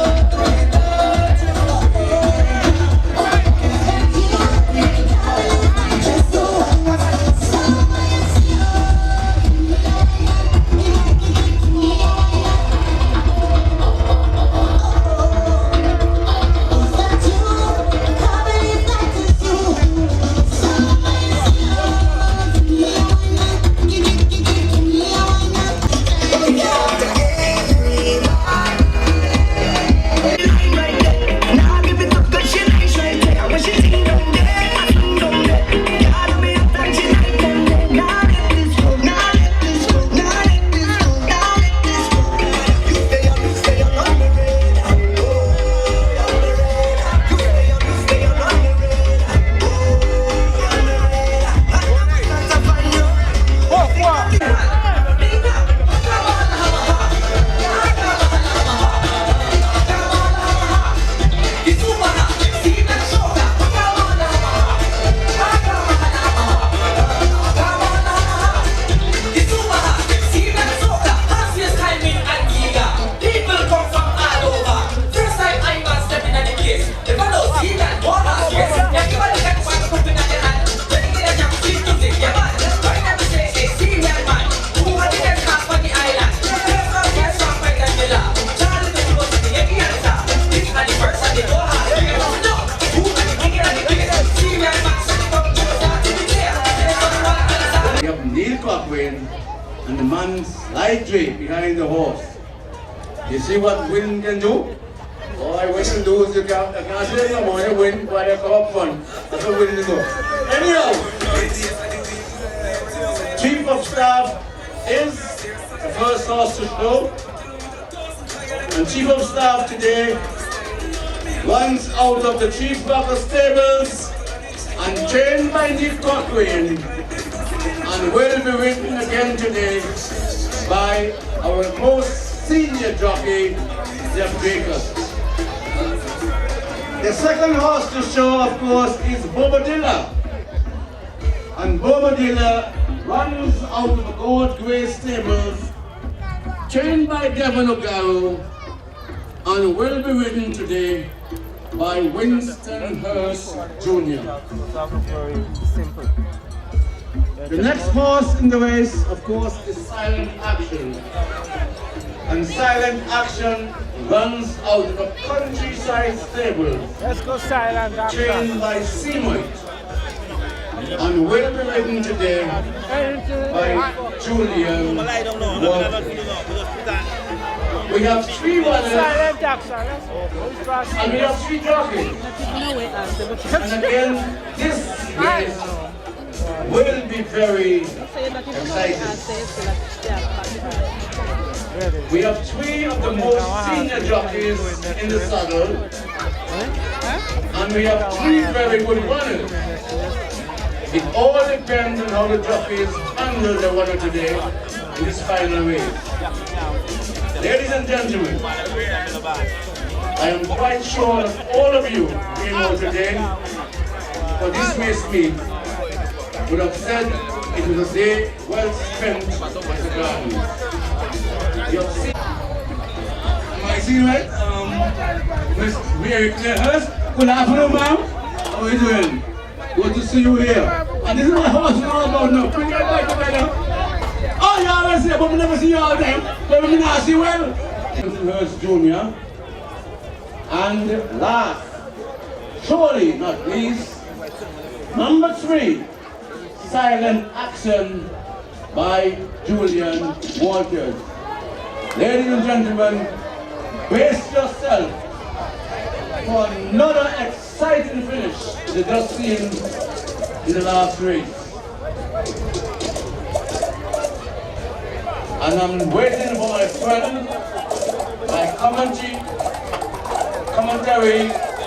and the man's light drape behind the horse. You see what wind can do? All I wish to do is you can't say no more, you win, but you come up front. That's what wind do. Anyhow, Chief of Staff is the first horse to show. And Chief of Staff today runs out of the Chief Buckle stables and trained by Nick Cochrane and will be ridden again today by our most senior jockey, Jeff Jacobs. The second horse to show, of course, is Bobadilla. And Bobadilla runs out of the Gold Grey stables, trained by Devon O'Garrow, and will be ridden today by Winston Hurst Jr. The next horse in the race, of course, is Silent Action. And Silent Action runs out of the Countryside stable. Let's go Silent Action. Trained by Seymour. And will be ridden today by Julian Walker. We have 3 runners Silent Action. and we have 3 jockeys. And again, this race will be very exciting. We have 3 of the most senior jockeys in the saddle, and we have 3 very good runners. It all depends on how the jockeys handle the runner today in this final race. Ladies and gentlemen, I am quite sure that all of you came out today for this race meet would have said it was a day well spent at the Gardens. You have seen, am I seeing right? Miss Mary Claire Hurst, good afternoon, ma'am. How are you doing? Good to see you here. And this is my horse you know about now. Bring your bike up right now. Oh, you always say, but we never see you all the time. But we not see well. Winston Hurst Jr. And last, surely not least, number 3, Silent Action by Julian Walters. Ladies and gentlemen, brace yourself for another exciting finish you just seen in the last race. And I'm waiting for my friend, my commentary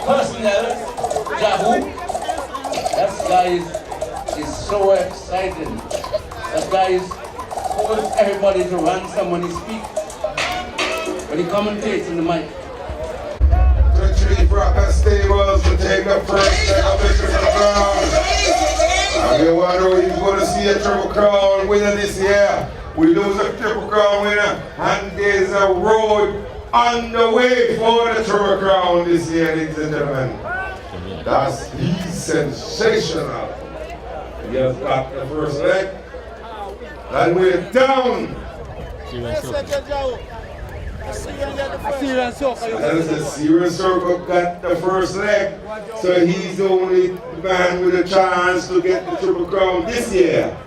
personnel, Jahu. That guy is so exciting. That guy calls everybody to ransom when he speaks. When he commentates in the mic. The Chief Rocker Stables to take the first leg of the Triple Crown. And we wonder if you're going to see a Triple Crown winner this year. We lose a Triple Crown winner, and there's a road on the way for the Triple Crown this year, ladies and gentlemen. He's sensational. He has got the first leg, and we're down. That is the Serious Circle got the first leg, so he's the only man with a chance to get the Triple Crown this year.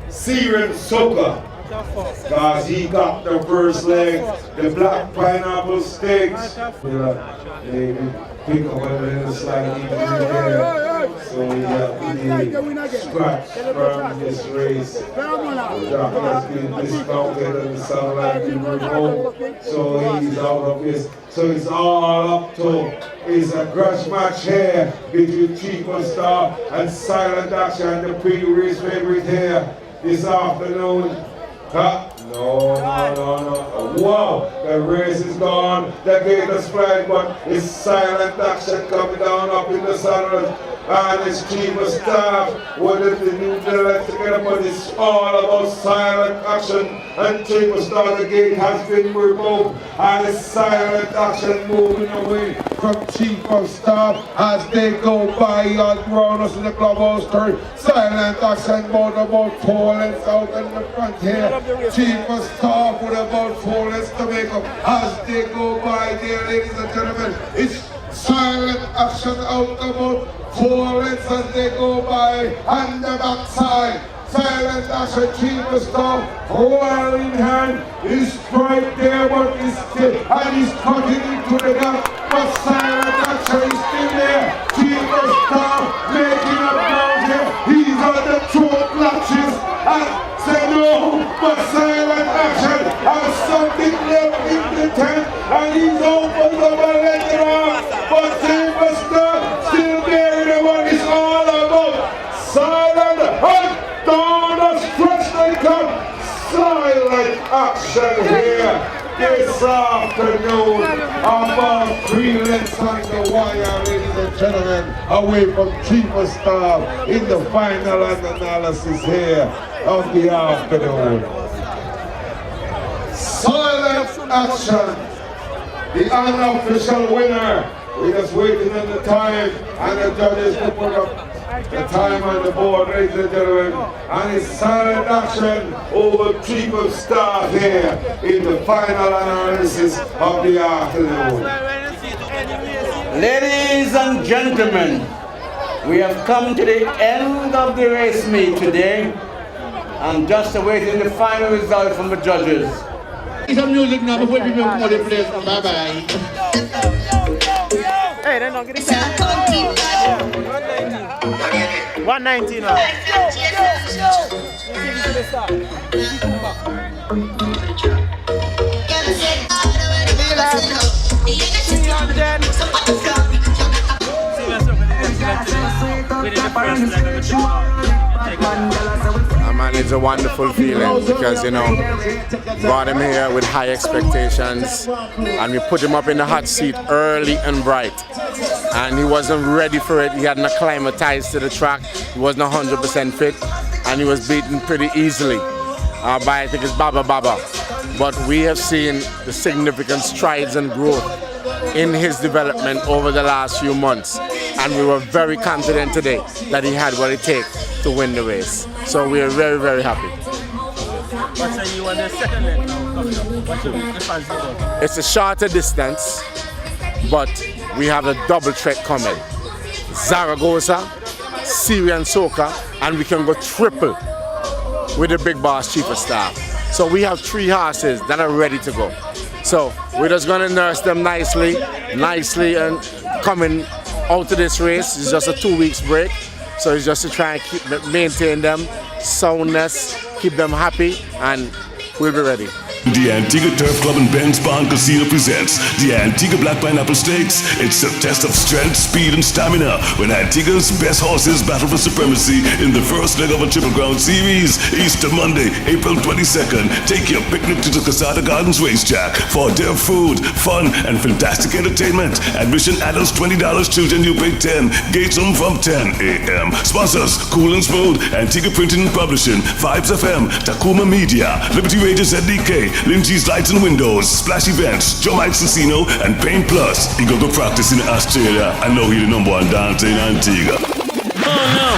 Serious Soka, because he got the first leg, the Black Pineapple Stakes. They pick up a little slightly there. So we have the scratch from this race. The doctor has been discounted and the satellite been removed. So he's out of this. So it's all up to is a grudge match here between Triple Star and Silent Action, the pre-race favorite here this afternoon. Huh? No. Wow, the race is gone. The gate is flying, but it's Silent Action coming down up in the saddle. And it's Triple Staff. What is the new delight together? But it's all about Silent Action. And Triple Star, the gate has been removed. And it's Silent Action moving away from Triple Staff as they go by around us in the clubhouse turn. Silent Action about 4 lengths out in the front here. Triple Staff with about 4 lengths to make up as they go by there, ladies and gentlemen. It's Silent Action out about 4 lengths as they go by, and the backside Silent action, Triple Star, while in hand, is right there, but he's still, and he's cutting into the gap, but silent action is still there. Triple Star making up ground here, he's on the throat latches, and say no, but silent action has something left in the tent, and he's opened up a later on, but Triple Star still there in what it's all about. Silent action. Down the stretch they come. Silent action here this afternoon. About 3 lengths on the wire, ladies and gentlemen, away from Triple Star in the final analysis here of the afternoon. Silent action. The unofficial winner. We're just waiting on the time and the judges to put up the time on the board, ladies and gentlemen, and it's silent action over Triple Star here in the final analysis of the afternoon. Ladies and gentlemen, we have come to the end of the race meet today. I'm just awaiting the final result from the judges. Some music now before we move to the place. Bye bye. Hey, they're not getting that. 119 now. Man, it's a wonderful feeling because, you know, brought him here with high expectations and we put him up in the hot seat early and bright. And he wasn't ready for it. He hadn't acclimatized to the track. He wasn't 100% fit and he was beaten pretty easily by, I think it's Baba. But we have seen the significant strides and growth in his development over the last few months. And we were very confident today that he had what it takes to win the race. So we are very, very happy. What say you on the second leg now? It's a shorter distance, but we have a double threat coming. Zaragoza, Syrian Soca, and we can go triple with the big boss chief of staff. So we have 3 horses that are ready to go. So we're just gonna nurse them nicely and coming out of this race. It's just a 2 weeks break. So it's just to try and maintain them, soundness, keep them happy, and we'll be ready. The Antigua Turf Club and Benz Bond Casino presents the Antigua Black Pineapple Stakes. It's a test of strength, speed, and stamina when Antigua's best horses battle for supremacy in the first leg of a Triple Crown Series. Easter Monday, April 22nd. Take your picnic to the Casada Gardens Racetrack for their food, fun, and fantastic entertainment. Admission adults $20, children you pay 10. Gates on from 10 a.m. Sponsors, Cool and Smooth, Antigua Printing and Publishing, Vibes FM, Takuma Media, Liberty Radio ZDK, Lindsay's Lights and Windows, Splash Events, Joe Mike's Casino, and Paint Plus. He go practice in Australia. I know he's the #1 dancer in Antigua. Oh no!